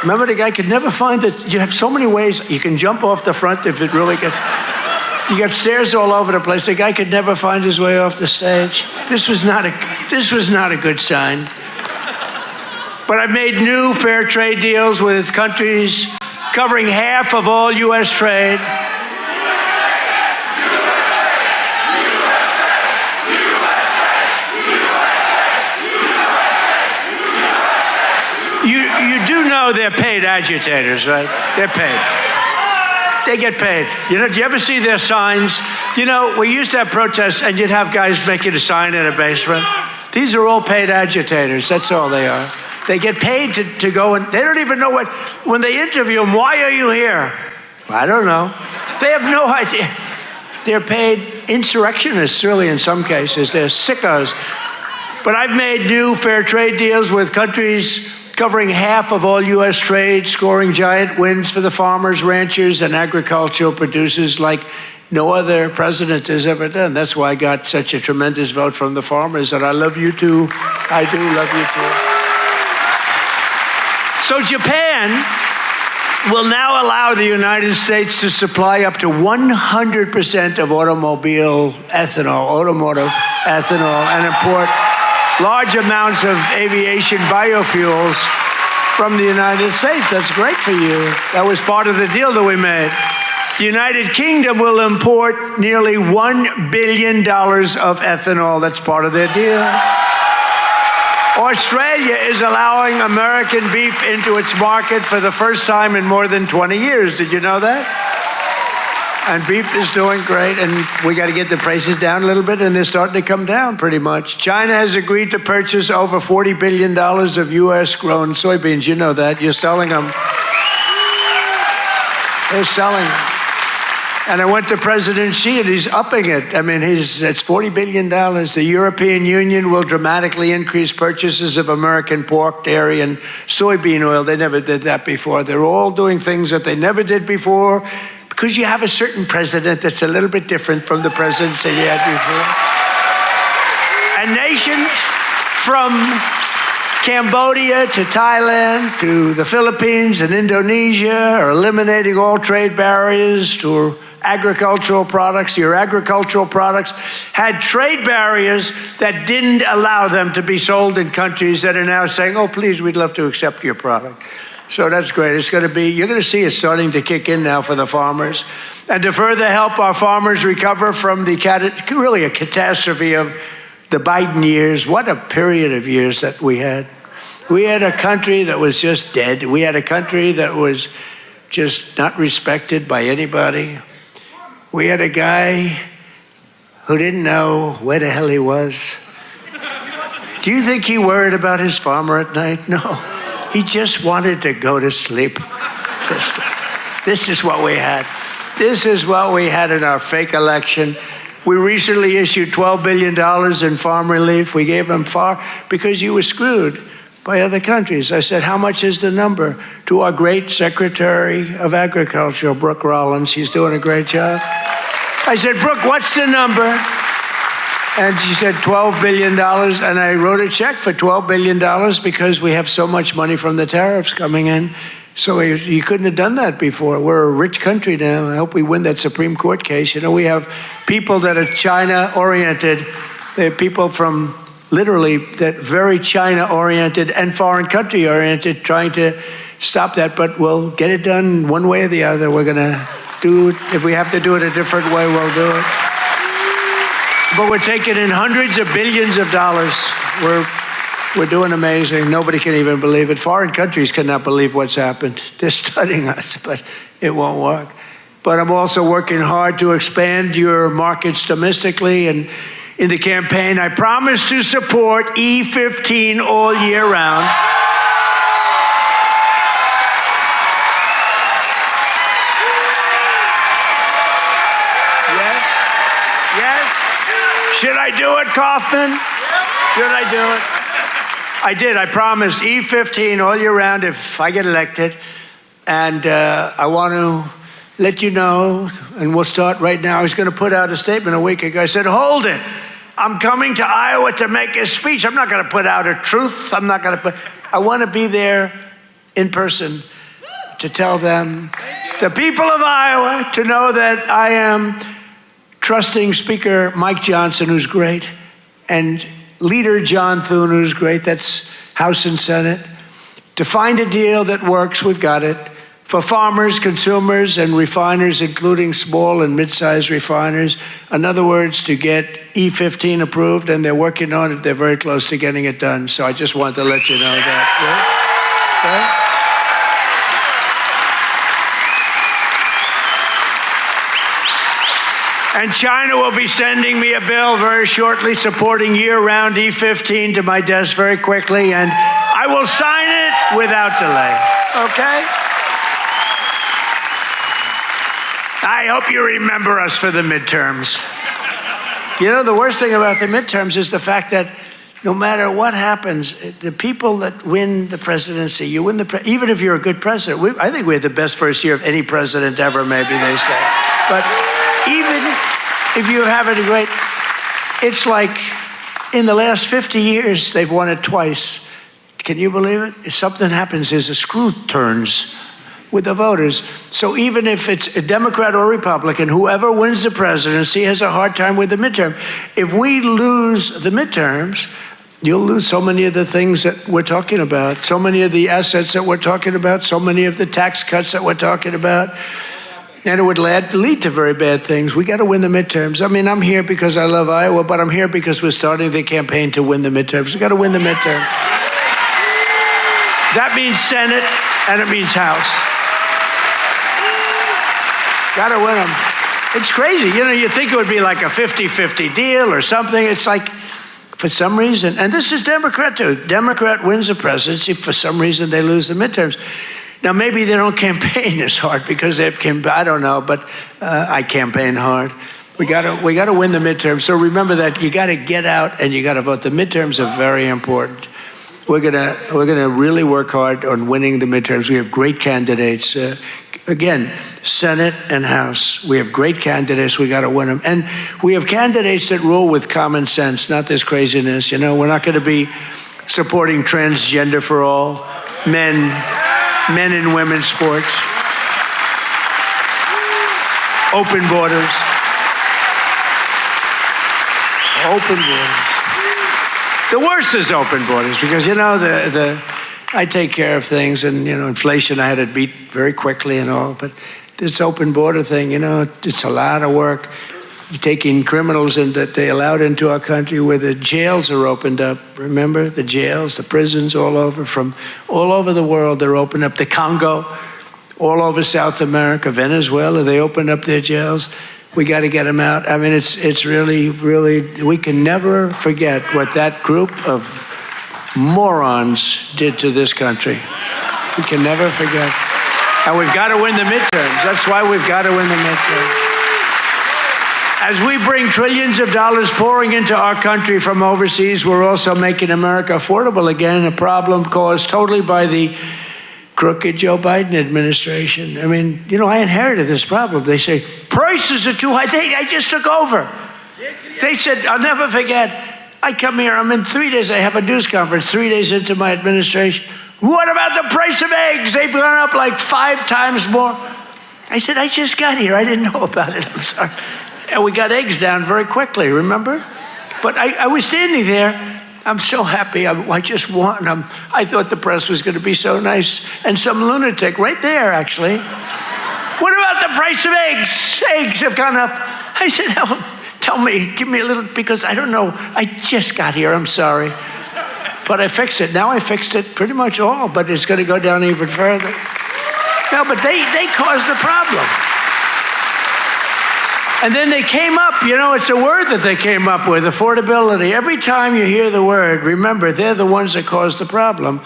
Remember, the guy could never find that. You have so many ways. You can jump off the front if it really gets. You got stairs all over the place. The guy could never find his way off the stage. This was not a good sign. But I made new fair trade deals with countries covering half of all U.S. trade. You do know they're paid agitators, right? They're paid. They get paid. You know, do you ever see their signs? You know, we used to have protests and you'd have guys making a sign in a basement. These are all paid agitators. That's all they are. They get paid to go, and they don't even know what, when they interview them, why are you here? I don't know. They have no idea. They're paid insurrectionists, really, in some cases. They're sickos. But I've made new fair trade deals with countries covering half of all U.S. trade, scoring giant wins for the farmers, ranchers, and agricultural producers like no other president has ever done. That's why I got such a tremendous vote from the farmers, and I love you too. I do love you too. So Japan will now allow the United States to supply up to 100% of automotive ethanol, and import large amounts of aviation biofuels from the United States. That's great for you. That was part of the deal that we made. The United Kingdom will import nearly $1 billion of ethanol. That's part of their deal. Australia is allowing American beef into its market for the first time in more than 20 years. Did you know that? And beef is doing great, and we got to get the prices down a little bit, and they're starting to come down pretty much. China has agreed to purchase over $40 billion of U.S.-grown soybeans. You know that. You're selling them. They're selling them. And I went to President Xi, and he's upping it. I mean, it's $40 billion. The European Union will dramatically increase purchases of American pork, dairy, and soybean oil. They never did that before. They're all doing things that they never did before, because you have a certain president that's a little bit different from the presidents that you had before. And nations from Cambodia to Thailand to the Philippines and Indonesia are eliminating all trade barriers to agricultural products. Your agricultural products had trade barriers that didn't allow them to be sold in countries that are now saying, oh, please, we'd love to accept your product. So that's great. It's going to be, you're going to see it starting to kick in now for the farmers. And to further help our farmers recover from the really a catastrophe of the Biden years, what a period of years that we had. We had a country that was just dead. We had a country that was just not respected by anybody. We had a guy who didn't know where the hell he was. Do you think he worried about his farmer at night? No. He just wanted to go to sleep. This is what we had. This is what we had in our fake election. We recently issued $12 billion in farm relief. We gave them because you were screwed by other countries. I said, how much is the number? To our great Secretary of Agriculture, Brooke Rollins. She's doing a great job. I said, Brooke, what's the number? And she said, $12 billion. And I wrote a check for $12 billion because we have so much money from the tariffs coming in. So you couldn't have done that before. We're a rich country now. I hope we win that Supreme Court case. You know, we have people that are China-oriented. They're people from literally that very China-oriented and foreign country-oriented trying to stop that. But we'll get it done one way or the other. We're going to do it. If we have to do it a different way, we'll do it. But we're taking in hundreds of billions of dollars. We're doing amazing. Nobody can even believe it. Foreign countries cannot believe what's happened. They're studying us, but it won't work. But I'm also working hard to expand your markets domestically. And in the campaign, I promise to support E15 all year round. Yes? Yes? Should I do it, Kaufman? Should I do it? I did. I promised E15 all year round if I get elected. And I want to let you know, and we'll start right now. I was going to put out a statement a week ago. I said, hold it. I'm coming to Iowa to make a speech. I'm not going to put out a truth. I want to be there in person to tell them, the people of Iowa, to know that I am trusting Speaker Mike Johnson, who's great, and Leader John Thune, who's great, that's House and Senate, to find a deal that works. We've got it. For farmers, consumers, and refiners, including small and mid-sized refiners. In other words, to get E15 approved, and they're working on it. They're very close to getting it done. So I just want to let you know that. Right? And China will be sending me a bill very shortly supporting year-round E15 to my desk very quickly, and I will sign it without delay, okay? I hope you remember us for the midterms. You know, the worst thing about the midterms is the fact that no matter what happens, the people that win the presidency, you win even if you're a good president. I think we had the best first year of any president ever, maybe they say. But even if you have any great, it's like in the last 50 years, they've won it twice. Can you believe it? If something happens, there's a screw turns with the voters. So even if it's a Democrat or Republican, whoever wins the presidency has a hard time with the midterm. If we lose the midterms, you'll lose so many of the things that we're talking about, so many of the assets that we're talking about, so many of the tax cuts that we're talking about. And it would lead to very bad things. We got to win the midterms. I mean, I'm here because I love Iowa, but I'm here because we're starting the campaign to win the midterms. We got to win the midterms. That means Senate, and it means House. Got to win them. It's crazy. You know, you think it would be like a 50-50 deal or something. It's like, for some reason, and this is Democrat too. Democrat wins the presidency. For some reason, they lose the midterms. Now, maybe they don't campaign as hard because they've I don't know, but I campaign hard. We got to win the midterms. So remember that you got to get out and you got to vote. The midterms are very important. We're gonna really work hard on winning the midterms. We have great candidates. Again, Senate and House. We have great candidates. We got to win them. And we have candidates that rule with common sense, not this craziness. You know, we're not going to be supporting transgender for all, men and women's sports, open borders. Open borders. The worst is open borders because, you know, I take care of things, and, you know, inflation I had to beat very quickly and all, but this open border thing, you know, it's a lot of work. You're taking criminals in that they allowed into our country where the jails are opened up. Remember, the jails, the prisons all over, from all over the world, they're opened up. The Congo, all over South America, Venezuela, they opened up their jails. We got to get them out. I mean, it's really, really, we can never forget what that group of morons did to this country. We can never forget. And we've got to win the midterms. That's why we've got to win the midterms. As we bring trillions of dollars pouring into our country from overseas, we're also making America affordable again, a problem caused totally by the crooked Joe Biden administration. I mean, you know, I inherited this problem. They say, prices are too high. I just took over. They said, I'll never forget, I come here, I'm in 3 days, I have a news conference 3 days into my administration. What about the price of eggs? They've gone up like 5 times more. I said, I just got here, I didn't know about it, I'm sorry. And we got eggs down very quickly, remember? But I was standing there, I'm so happy, I just won. I thought the press was gonna be so nice. And some lunatic, right there actually. What about the price of eggs? Eggs have gone up. I said, oh, tell me, give me a little, because I don't know, I just got here, I'm sorry. But I fixed it. Now I fixed it pretty much all, but it's gonna go down even further. No, but they caused the problem. And then they came up, you know, it's a word that they came up with, affordability. Every time you hear the word, remember, they're the ones that caused the problem.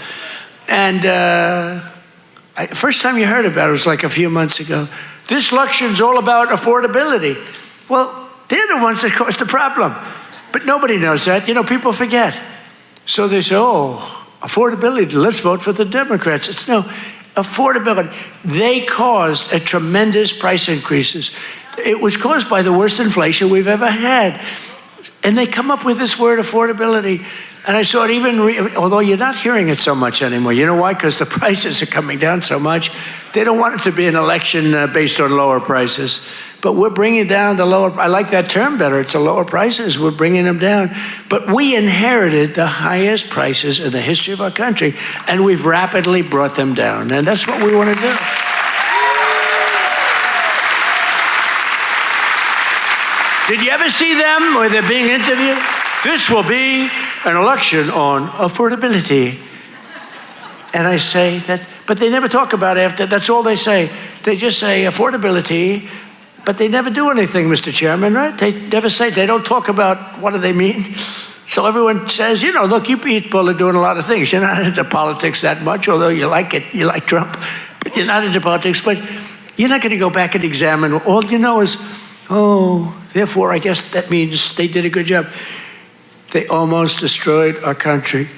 And first time you heard about it was like a few months ago. This election's all about affordability. Well, they're the ones that caused the problem. But nobody knows that. You know, people forget. So they say, oh, affordability, let's vote for the Democrats. It's no, affordability. They caused a tremendous price increases. It was caused by the worst inflation we've ever had. And they come up with this word, affordability. And I saw it even, although you're not hearing it so much anymore. You know why? Because the prices are coming down so much. They don't want it to be an election based on lower prices. But we're bringing down the lower, I like that term better, it's the lower prices, we're bringing them down. But we inherited the highest prices in the history of our country, and we've rapidly brought them down. And that's what we want to do. Did you ever see them where they're being interviewed? This will be an election on affordability. And I say that, but they never talk about it after, that's all they say. They just say affordability, but they never do anything, Mr. Chairman, right? They never say, they don't talk about what do they mean. So everyone says, you know, look, you people are doing a lot of things. You're not into politics that much, although you like it, you like Trump, but you're not into politics, but you're not gonna go back and examine. All you know is, oh, therefore, I guess that means they did a good job. They almost destroyed our country.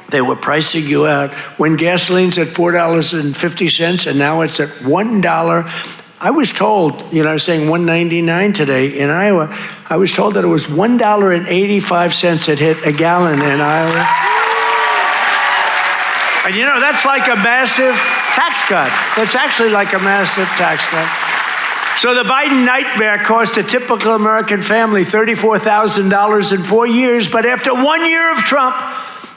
They were pricing you out. When gasoline's at $4.50 and now it's at $1, I was told, you know, I was saying $1.99 today in Iowa. I was told that it was $1.85 it hit a gallon in Iowa. And you know, that's like a massive tax cut. That's actually like a massive tax cut. So the Biden nightmare cost a typical American family $34,000 in 4 years, but after 1 year of Trump,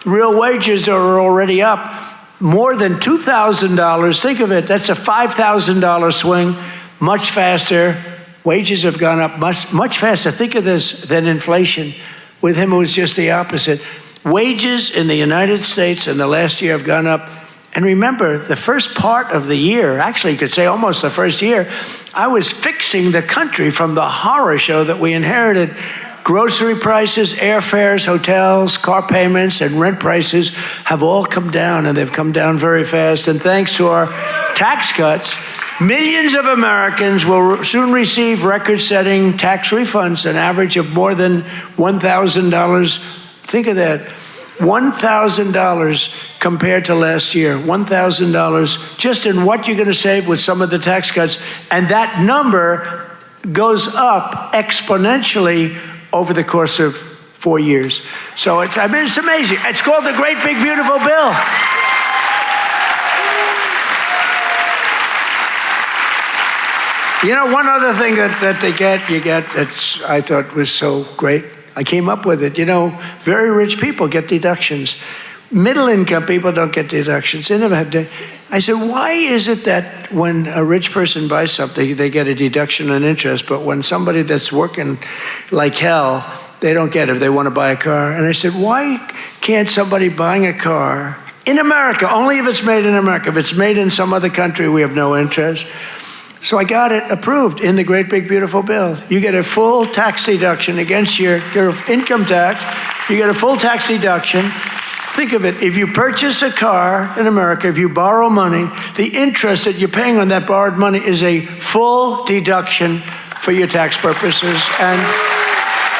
real wages are already up more than $2,000. Think of it, that's a $5,000 swing, much faster. Wages have gone up much faster, think of this, than inflation. With him, it was just the opposite. Wages in the United States in the last year have gone up. And remember, the first part of the year, actually you could say almost the first year, I was fixing the country from the horror show that we inherited. Grocery prices, airfares, hotels, car payments, and rent prices have all come down, and they've come down very fast. And thanks to our tax cuts, millions of Americans will soon receive record-setting tax refunds, an average of more than $1,000. Think of that. $1,000 compared to last year. $1,000 just in what you're going to save with some of the tax cuts. And that number goes up exponentially over the course of 4 years. So it's amazing. It's called the Great Big Beautiful Bill. You know, one other thing that you get that's I thought was so great, I came up with it. You know, very rich people get deductions. Middle income people don't get deductions. They never had to. I said, why is it that when a rich person buys something, they get a deduction on interest, but when somebody that's working like hell, they don't get it if they want to buy a car? And I said, why can't somebody buying a car in America, only if it's made in America, if it's made in some other country, we have no interest. So I got it approved in the Great Big Beautiful Bill. You get a full tax deduction against your income tax. You get a full tax deduction. Think of it, if you purchase a car in America, if you borrow money, the interest that you're paying on that borrowed money is a full deduction for your tax purposes. And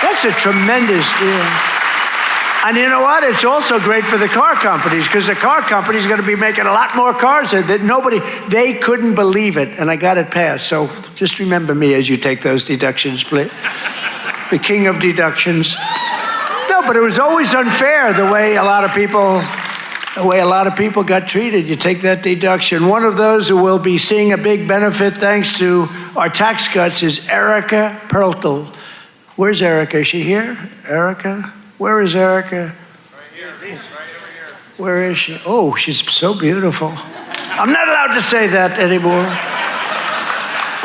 that's a tremendous deal. And you know what? It's also great for the car companies, because the car companies are going to be making a lot more cars that they couldn't believe it. And I got it passed. So just remember me as you take those deductions, please. The king of deductions. No, but it was always unfair the way a lot of people got treated. You take that deduction. One of those who will be seeing a big benefit thanks to our tax cuts is Erica Perltel. Where's Erica? Is she here? Erica? Where is Erica? Right here. Right over here. Where is she? Oh, she's so beautiful. I'm not allowed to say that anymore.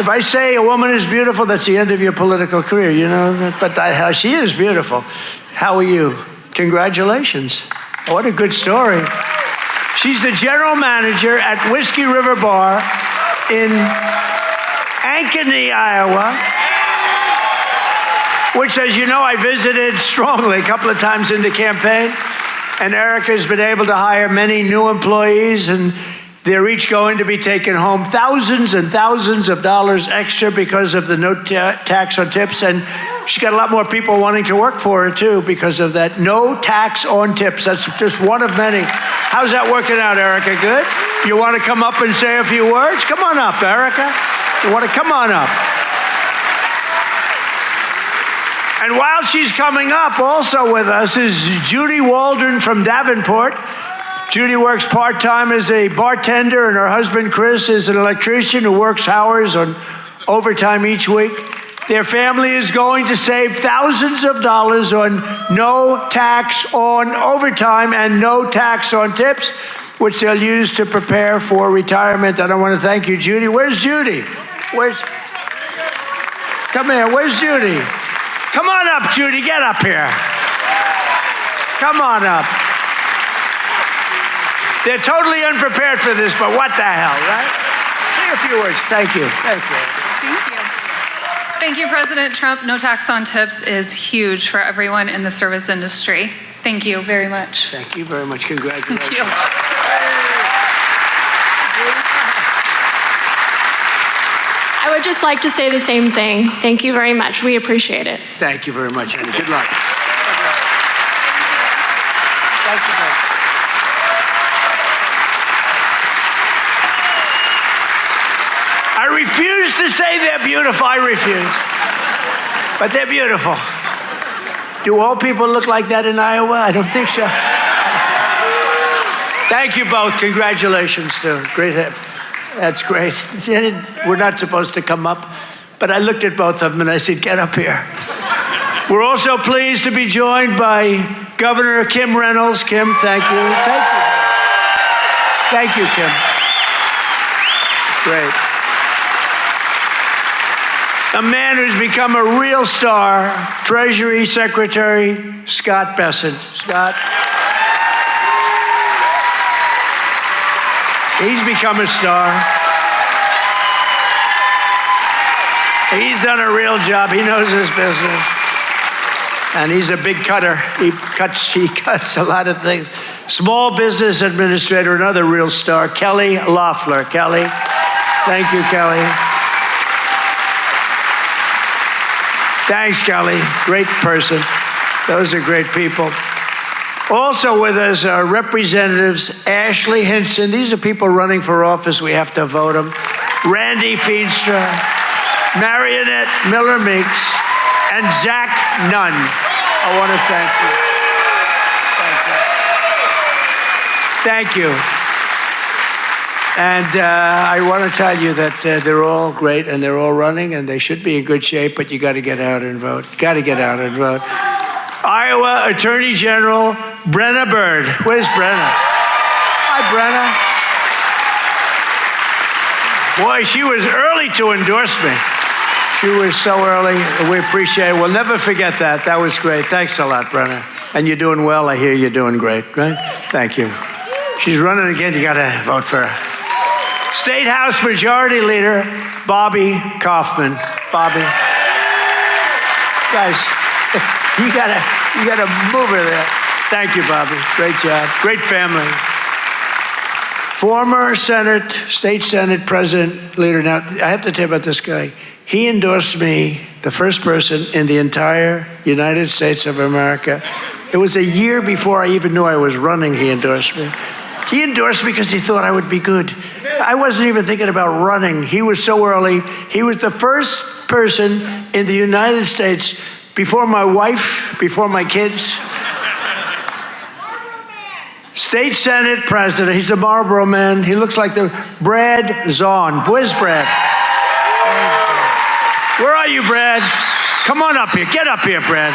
If I say a woman is beautiful, that's the end of your political career, you know? But she is beautiful. How are you? Congratulations. What a good story. She's the general manager at Whiskey River Bar in Ankeny, Iowa, which, as you know, I visited strongly a couple of times in the campaign. And Erica's been able to hire many new employees, and they're each going to be taking home thousands and thousands of dollars extra because of the no tax on tips. And she's got a lot more people wanting to work for her, too, because of that no tax on tips. That's just one of many. How's that working out, Erica? Good? You want to come up and say a few words? Come on up, Erica. You want to come on up? And while she's coming up, also with us is Judy Waldron from Davenport. Judy works part-time as a bartender, and her husband, Chris, is an electrician who works hours on overtime each week. Their family is going to save thousands of dollars on no tax on overtime and no tax on tips, which they'll use to prepare for retirement. And I want to thank you, Judy. Where's Judy? Come here. Where's Judy? Come on up, Judy. Get up here. Come on up. They're totally unprepared for this, but what the hell, right? Say a few words. Thank you. Thank you. Thank you. Thank you, President Trump. No tax on tips is huge for everyone in the service industry. Thank you very much. Thank you very much. Congratulations. Thank you. I would just like to say the same thing. Thank you very much. We appreciate it. Thank you very much, Annie. Good luck. Thank you. I refuse to say they're beautiful. I refuse. But they're beautiful. Do all people look like that in Iowa? I don't think so. Thank you both. Congratulations, too. Great. That's great. We're not supposed to come up, but I looked at both of them and I said, get up here. We're also pleased to be joined by Governor Kim Reynolds. Kim, thank you. Thank you. Thank you, Kim. Great. A man who's become a real star, Treasury Secretary Scott Bessent. Scott. He's become a star. He's done a real job. He knows his business. And he's a big cutter. He cuts a lot of things. Small business administrator, another real star, Kelly Loeffler. Kelly. Thank you, Kelly. Thanks, Kelly. Great person. Those are great people. Also with us are Representatives Ashley Hinson. These are people running for office. We have to vote them. Randy Feenstra, Marionette Miller Meeks, and Zach Nunn. I want to thank you. Thank you. And I want to tell you that they're all great and they're all running and they should be in good shape, but you got to get out and vote. Got to get out and vote. Iowa Attorney General Brenna Bird. Where's Brenna? Hi, Brenna. Boy, she was early to endorse me. She was so early. We appreciate it. We'll never forget that. That was great. Thanks a lot, Brenna. And you're doing well. I hear you're doing great, right? Thank you. She's running again. You got to vote for her. State House Majority Leader Bobby Kaufman. Bobby. Guys, you gotta move her there. Thank you, Bobby. Great job. Great family. Former State Senate President Leader. Now, I have to tell you about this guy. He endorsed me, the first person in the entire United States of America. It was a year before I even knew I was running, he endorsed me. He endorsed me because he thought I would be good. I wasn't even thinking about running. He was so early. He was the first person in the United States, before my wife, before my kids. State Senate President. He's a Marlboro man. He looks like the Brad Zahn. Where's Brad? Where are you, Brad? Come on up here. Get up here, Brad.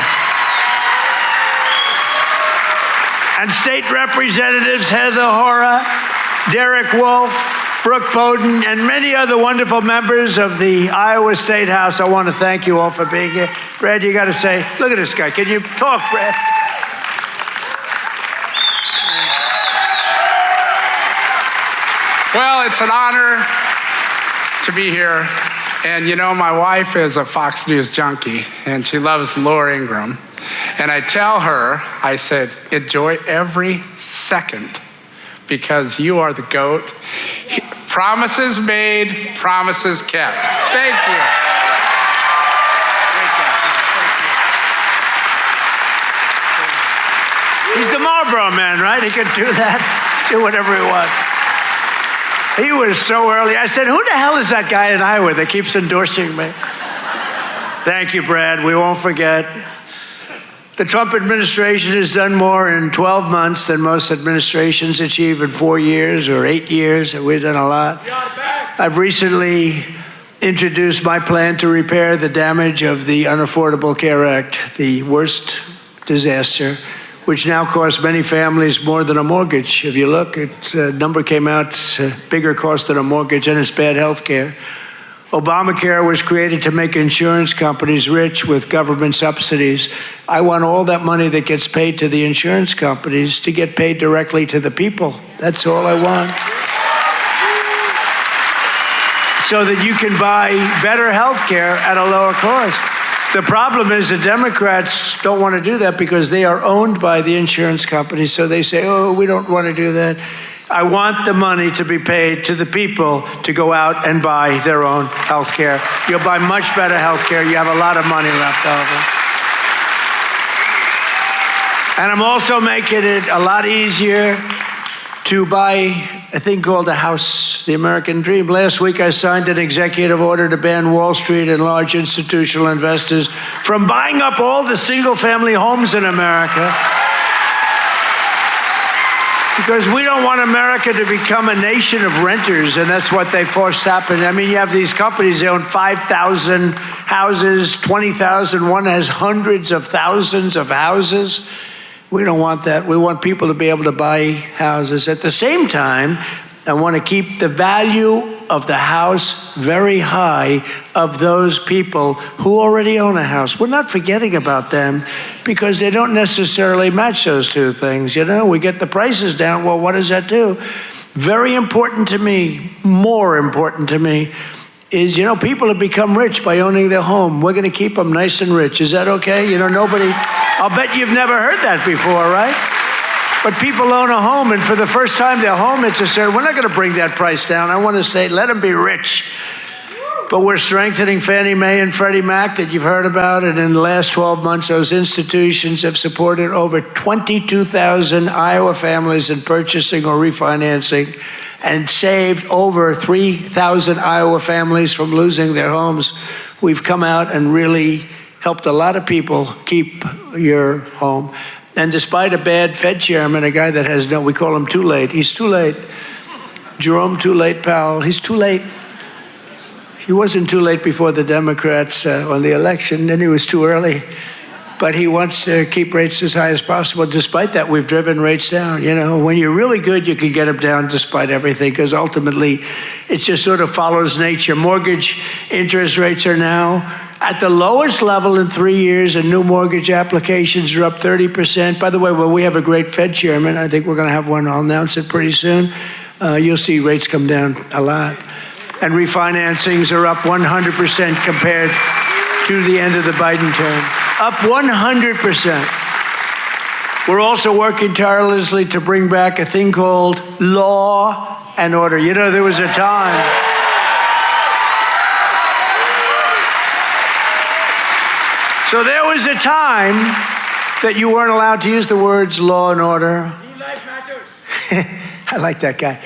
And state representatives Heather Hora, Derek Wolf, Brooke Bowden, and many other wonderful members of the Iowa State House. I want to thank you all for being here. Brad, you got to say, look at this guy. Can you talk, Brad? Well, it's an honor to be here. And you know, my wife is a Fox News junkie, and she loves Laura Ingraham. And I tell her, I said, enjoy every second because you are the GOAT. Promises made, promises kept. Thank you. Great job. He's the Marlboro man, right? He can do that, do whatever he wants. He was so early. I said, who the hell is that guy in Iowa that keeps endorsing me? Thank you, Brad. We won't forget. The Trump administration has done more in 12 months than most administrations achieve in 4 years or 8 years. We've done a lot. I've recently introduced my plan to repair the damage of the Unaffordable Care Act, the worst disaster, which now costs many families more than a mortgage. If you look, a number came out, it's a bigger cost than a mortgage, and it's bad health care. Obamacare was created to make insurance companies rich with government subsidies. I want all that money that gets paid to the insurance companies to get paid directly to the people. That's all I want. So that you can buy better health care at a lower cost. The problem is the Democrats don't want to do that because they are owned by the insurance companies. So they say, oh, we don't want to do that. I want the money to be paid to the people to go out and buy their own health care. You'll buy much better health care. You have a lot of money left over. And I'm also making it a lot easier to buy a thing called a house, the American dream. Last week, I signed an executive order to ban Wall Street and large institutional investors from buying up all the single-family homes in America. Because we don't want America to become a nation of renters, and that's what they forced happen. I mean, you have these companies, they own 5,000 houses, 20,000. One has hundreds of thousands of houses. We don't want that. We want people to be able to buy houses. At the same time, I want to keep the value of the house very high of those people who already own a house. We're not forgetting about them because they don't necessarily match those two things. You know, we get the prices down. Well, what does that do? Very important to me, more important to me, is, you know, people have become rich by owning their home. We're going to keep them nice and rich. Is that okay? You know, nobody, I'll bet you've never heard that before, right? But people own a home, and for the first time, their home, it's a certain, we're not going to bring that price down. I want to say, let them be rich. But we're strengthening Fannie Mae and Freddie Mac that you've heard about, and in the last 12 months, those institutions have supported over 22,000 Iowa families in purchasing or refinancing and saved over 3,000 Iowa families from losing their homes. We've come out and really helped a lot of people keep your home. And despite a bad Fed chairman, a guy that has no, we call him too late. He's too late. Jerome Too Late Powell, he's too late. He wasn't too late before the Democrats on the election, then he was too early. But he wants to keep rates as high as possible. Despite that, we've driven rates down. You know, when you're really good, you can get them down despite everything, because ultimately it just sort of follows nature. Mortgage interest rates are now at the lowest level in 3 years, and new mortgage applications are up 30%. By the way, when we have a great Fed chairman, I think we're going to have one, I'll announce it pretty soon, you'll see rates come down a lot. And refinancings are up 100% compared to the end of the Biden term. Up 100%. We're also working tirelessly to bring back a thing called law and order. You know, there was a time. So there was a time that you weren't allowed to use the words law and order. New life matters. I like that guy.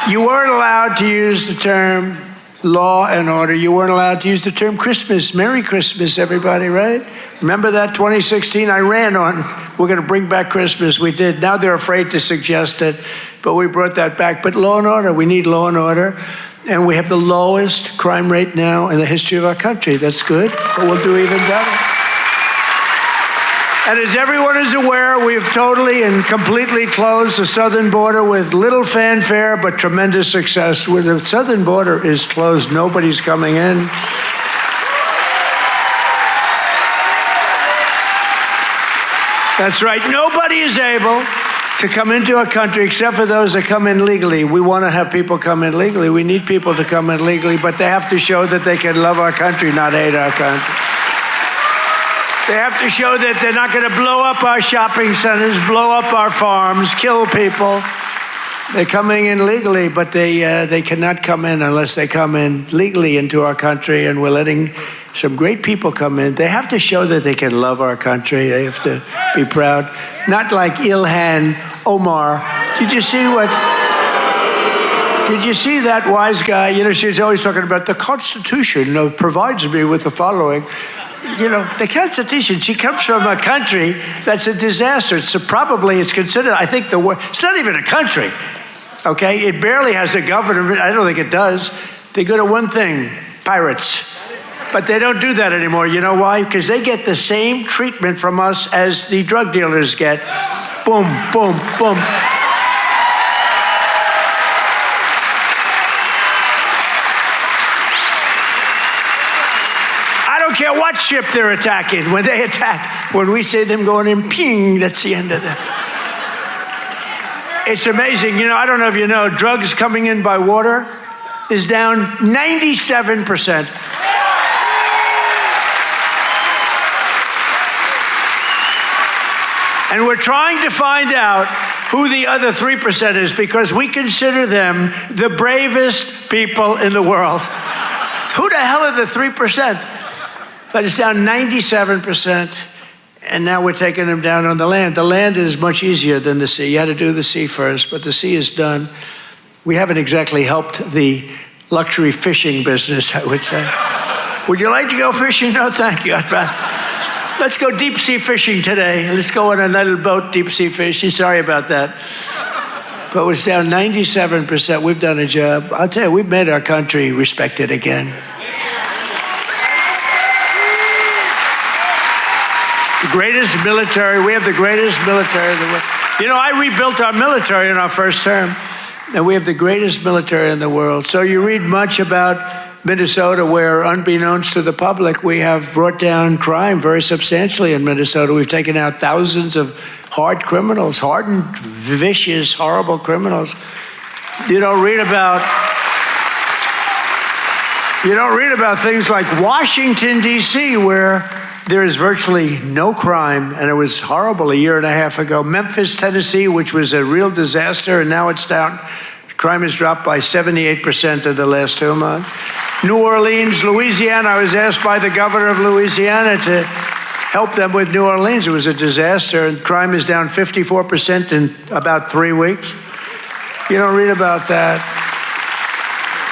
You weren't allowed to use the term law and order. You weren't allowed to use the term Christmas. Merry Christmas, everybody, right? Remember that 2016? I ran on, we're going to bring back Christmas. We did. Now they're afraid to suggest it, but we brought that back. But law and order, we need law and order. And we have the lowest crime rate now in the history of our country. That's good, but we'll do even better. And as everyone is aware, we've totally and completely closed the southern border with little fanfare, but tremendous success. Where the southern border is closed, nobody's coming in. That's right, nobody is able to come into our country except for those that come in legally. We want to have people come in legally. We need people to come in legally, but they have to show that they can love our country, not hate our country. They have to show that they're not going to blow up our shopping centers, blow up our farms, kill people. They're coming in legally, but they cannot come in unless they come in legally into our country, and we're letting some great people come in. They have to show that they can love our country. They have to be proud. Not like Ilhan Omar. Did you see that wise guy? You know, she's always talking about the Constitution provides me with the following. You know, the Constitution, she comes from a country that's a disaster. So probably it's considered, I think, the worst. It's not even a country, okay? It barely has a government. I don't think it does. They go to one thing, pirates. But they don't do that anymore. You know why? Because they get the same treatment from us as the drug dealers get. Boom, boom, boom. I don't care what ship they're attacking. When they attack, when we see them going in, ping, that's the end of it. It's amazing. You know, I don't know if you know, drugs coming in by water is down 97%. And we're trying to find out who the other 3% is, because we consider them the bravest people in the world. Who the hell are the 3%? But it's down 97%, and now we're taking them down on the land. The land is much easier than the sea. You had to do the sea first, but the sea is done. We haven't exactly helped the luxury fishing business, I would say. Would you like to go fishing? No, thank you. I'd rather. Let's go deep sea fishing today. Let's go on a little boat, deep sea fishing. Sorry about that. But it's down 97%. We've done a job. I'll tell you, we've made our country respected again. The greatest military, we have the greatest military in the world. You know, I rebuilt our military in our first term, and we have the greatest military in the world. So you read much about Minnesota, where, unbeknownst to the public, we have brought down crime very substantially in Minnesota. We've taken out thousands of hard criminals, hardened, vicious, horrible criminals. You don't read about things like Washington, D.C., where there is virtually no crime, and it was horrible a year and a half ago. Memphis, Tennessee, which was a real disaster, and now it's down. Crime has dropped by 78% in the last 2 months. New Orleans, Louisiana. I was asked by the governor of Louisiana to help them with New Orleans. It was a disaster, and crime is down 54% in about 3 weeks. You don't read about that.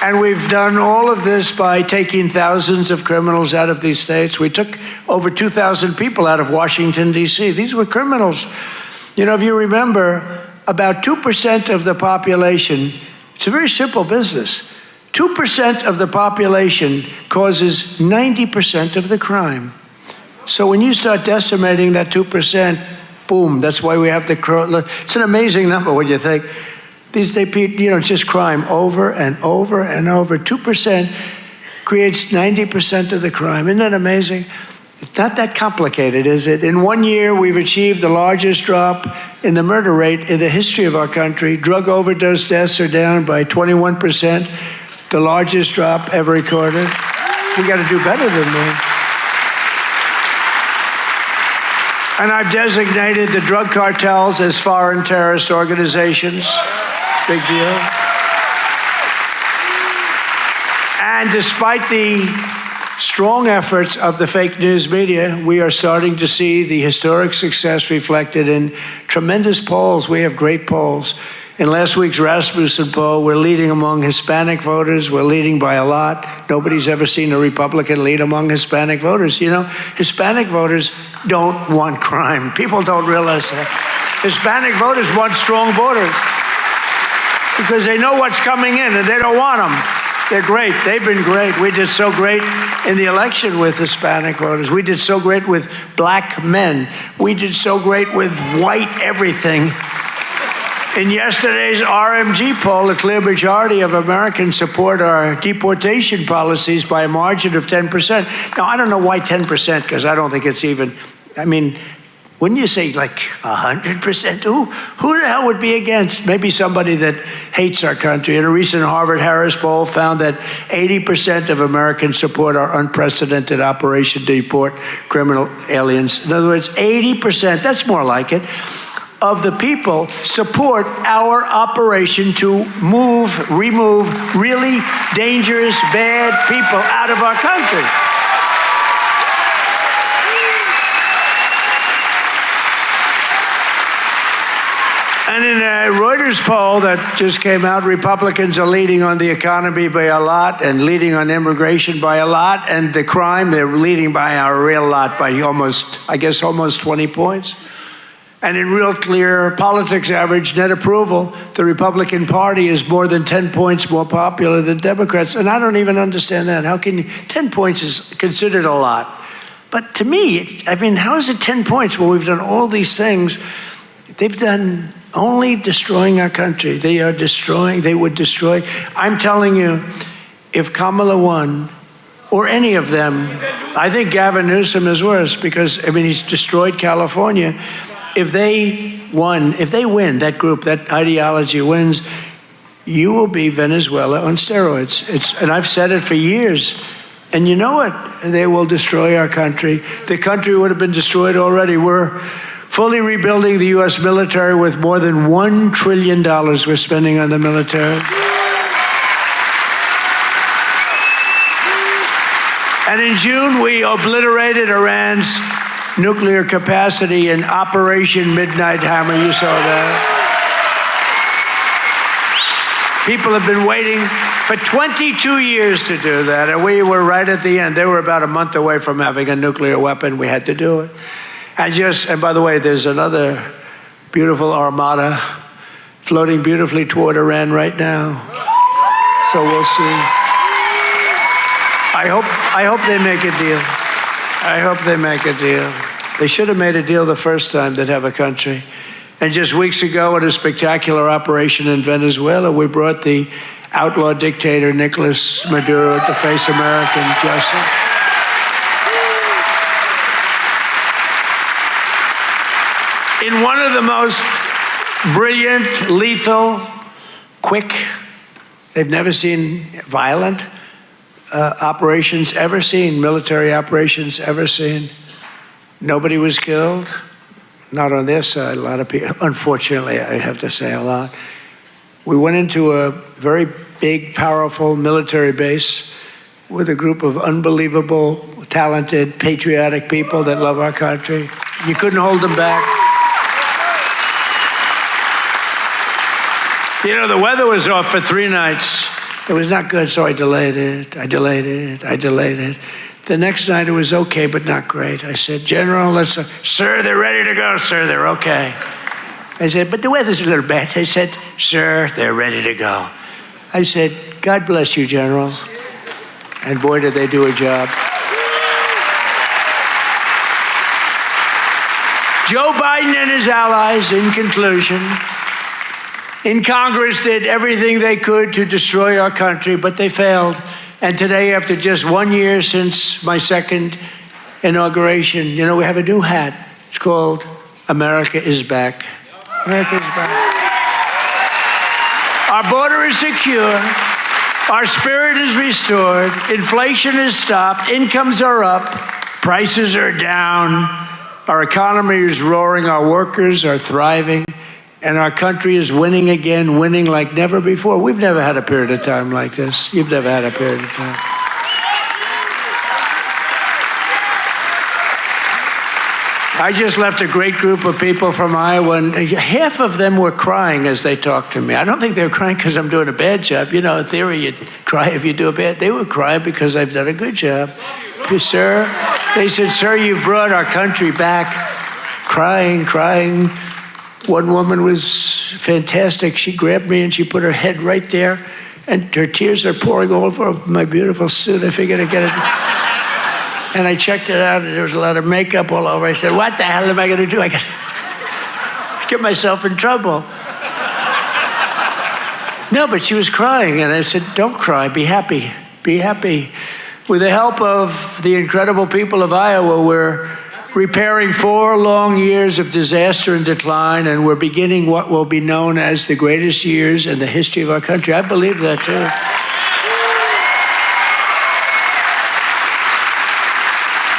And we've done all of this by taking thousands of criminals out of these states. We took over 2,000 people out of Washington, D.C. These were criminals. You know, if you remember, about 2% of the population, it's a very simple business. 2% of the population causes 90% of the crime. So when you start decimating that 2%, boom, that's why we have the, it's an amazing number when you think. It's just crime over and over and over. 2% creates 90% of the crime. Isn't that amazing? It's not that complicated, is it? In 1 year, we've achieved the largest drop in the murder rate in the history of our country. Drug overdose deaths are down by 21%, the largest drop ever recorded. We got to do better than that. And I've designated the drug cartels as foreign terrorist organizations. Big deal. And despite the strong efforts of the fake news media, we are starting to see the historic success reflected in tremendous polls. We have great polls. In last week's Rasmussen poll, we're leading among Hispanic voters. We're leading by a lot. Nobody's ever seen a Republican lead among Hispanic voters. You know, Hispanic voters don't want crime. People don't realize that. Hispanic voters want strong borders because they know what's coming in and they don't want them. They're great. They've been great. We did so great in the election with Hispanic voters. We did so great with black men. We did so great with white everything. In yesterday's RMG poll, a clear majority of Americans support our deportation policies by a margin of 10%. Now, I don't know why 10%, because I don't think it's even, I mean, wouldn't you say like 100%? Who the hell would be against? Maybe somebody that hates our country. In a recent Harvard-Harris poll found that 80% of Americans support our unprecedented operation to deport criminal aliens. In other words, 80%, that's more like it, of the people support our operation to remove really dangerous, bad people out of our country. And in a Reuters poll that just came out, Republicans are leading on the economy by a lot and leading on immigration by a lot, and the crime, they're leading by a real lot, by almost 20 points. And in Real Clear Politics average net approval, the Republican Party is more than 10 points more popular than Democrats. And I don't even understand that. How can 10 points is considered a lot? But to me, I mean, how is it 10 points? Well, we've done all these things. They've done only destroying our country. They are destroying, they would destroy. I'm telling you, if Kamala won, or any of them, I think Gavin Newsom is worse because, I mean, he's destroyed California. If they win, that group, that ideology wins, you will be Venezuela on steroids. And I've said it for years. And you know what? They will destroy our country. The country would have been destroyed already. We're fully rebuilding the U.S. military with more than $1 trillion we're spending on the military. And in June, we obliterated Iran's nuclear capacity in Operation Midnight Hammer. You saw that. People have been waiting for 22 years to do that, and we were right at the end. They were about a month away from having a nuclear weapon. We had to do it. And by the way, there's another beautiful armada floating beautifully toward Iran right now. So we'll see. I hope they make a deal. I hope they make a deal. They should have made a deal the first time they'd have a country. And just weeks ago, at a spectacular operation in Venezuela, we brought the outlaw dictator Nicolas Maduro to face American justice. In one of the most brilliant, lethal, quick, they've never seen violent operations ever seen, military operations ever seen. Nobody was killed, not on their side. A lot of people, unfortunately, I have to say a lot. We went into a very big, powerful military base with a group of unbelievable, talented, patriotic people that love our country. You couldn't hold them back. You know, the weather was off for 3 nights. It was not good, so I delayed it. The next night it was okay, but not great. I said, General, sir, they're ready to go, sir, they're okay. I said, but the weather's a little bad. I said, sir, they're ready to go. I said, God bless you, General. And boy, did they do a job. Joe Biden and his allies, in conclusion, in Congress did everything they could to destroy our country, but they failed. And today, after just 1 year since my second inauguration, you know, we have a new hat. It's called America is Back. America is back. Our border is secure. Our spirit is restored. Inflation is stopped. Incomes are up. Prices are down. Our economy is roaring. Our workers are thriving. And our country is winning again, winning like never before. We've never had a period of time like this. You've never had a period of time. I just left a great group of people from Iowa, and half of them were crying as they talked to me. I don't think they were crying because I'm doing a bad job. You know, in theory, you'd cry if you do a bad. They were crying because I've done a good job. Sir, they said, sir, you've brought our country back. Crying. One woman was fantastic. She grabbed me and she put her head right there, and her tears are pouring all over my beautiful suit. I figured I'd get it. And I checked it out, and there was a lot of makeup all over. I said, what the hell am I going to do? I got get myself in trouble. No, but she was crying, and I said, don't cry. Be happy. Be happy. With the help of the incredible people of Iowa, we're repairing 4 long years of disaster and decline, and we're beginning what will be known as the greatest years in the history of our country. I believe that, too.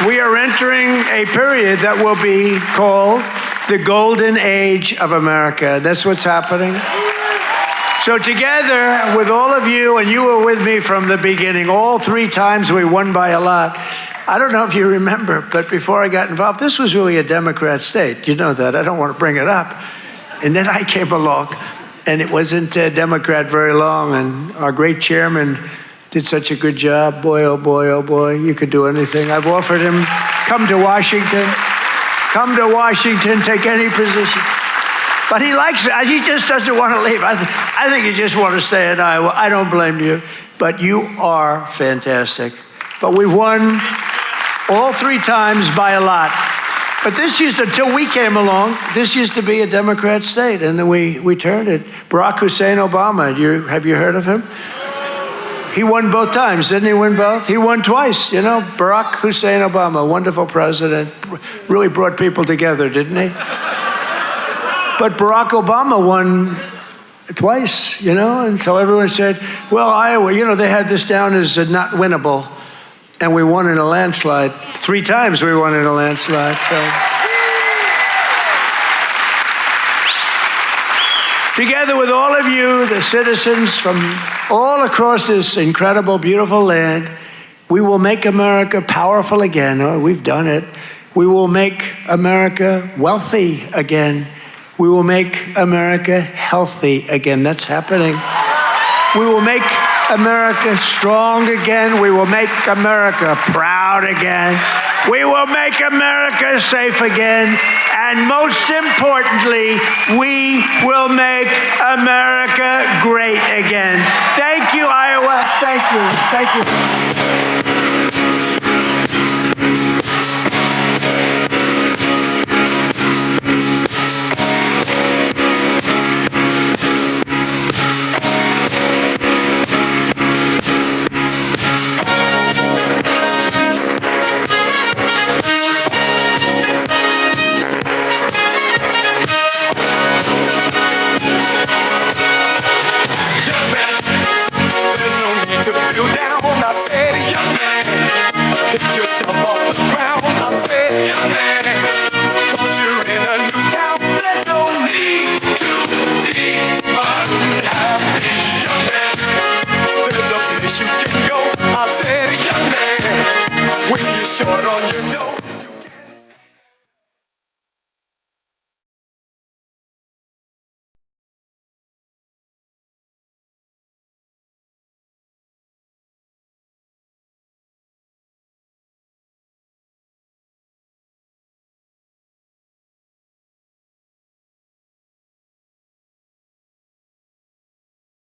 We are entering a period that will be called the golden age of America. That's what's happening. So together with all of you, and you were with me from the beginning, all 3 times we won by a lot. I don't know if you remember, but before I got involved, this was really a Democrat state. You know that. I don't want to bring it up. And then I came along, and it wasn't a Democrat very long, and our great chairman did such a good job. Boy, oh boy, oh boy, you could do anything. I've offered him, come to Washington, take any position. But he likes it. He just doesn't want to leave. I think he just wants to stay in Iowa. I don't blame you, but you are fantastic. But we've won all 3 times by a lot. But this until we came along, this used to be a Democrat state, and then we turned it. Barack Hussein Obama, have you heard of him? He won both times, didn't he win both? He won twice, you know. Barack Hussein Obama, wonderful president, really brought people together, didn't he? But Barack Obama won twice, you know, and so everyone said, well, Iowa, you know, they had this down as not winnable. And we won in a landslide. 3 times we won in a landslide. So. Together with all of you, the citizens from all across this incredible, beautiful land, we will make America powerful again. Oh, we've done it. We will make America wealthy again. We will make America healthy again. That's happening. We will make America strong again. We will make America proud again. We will make America safe again. And most importantly, we will make America great again. Thank you, Iowa. Thank you. Thank you. You can go, I said, short on your dough.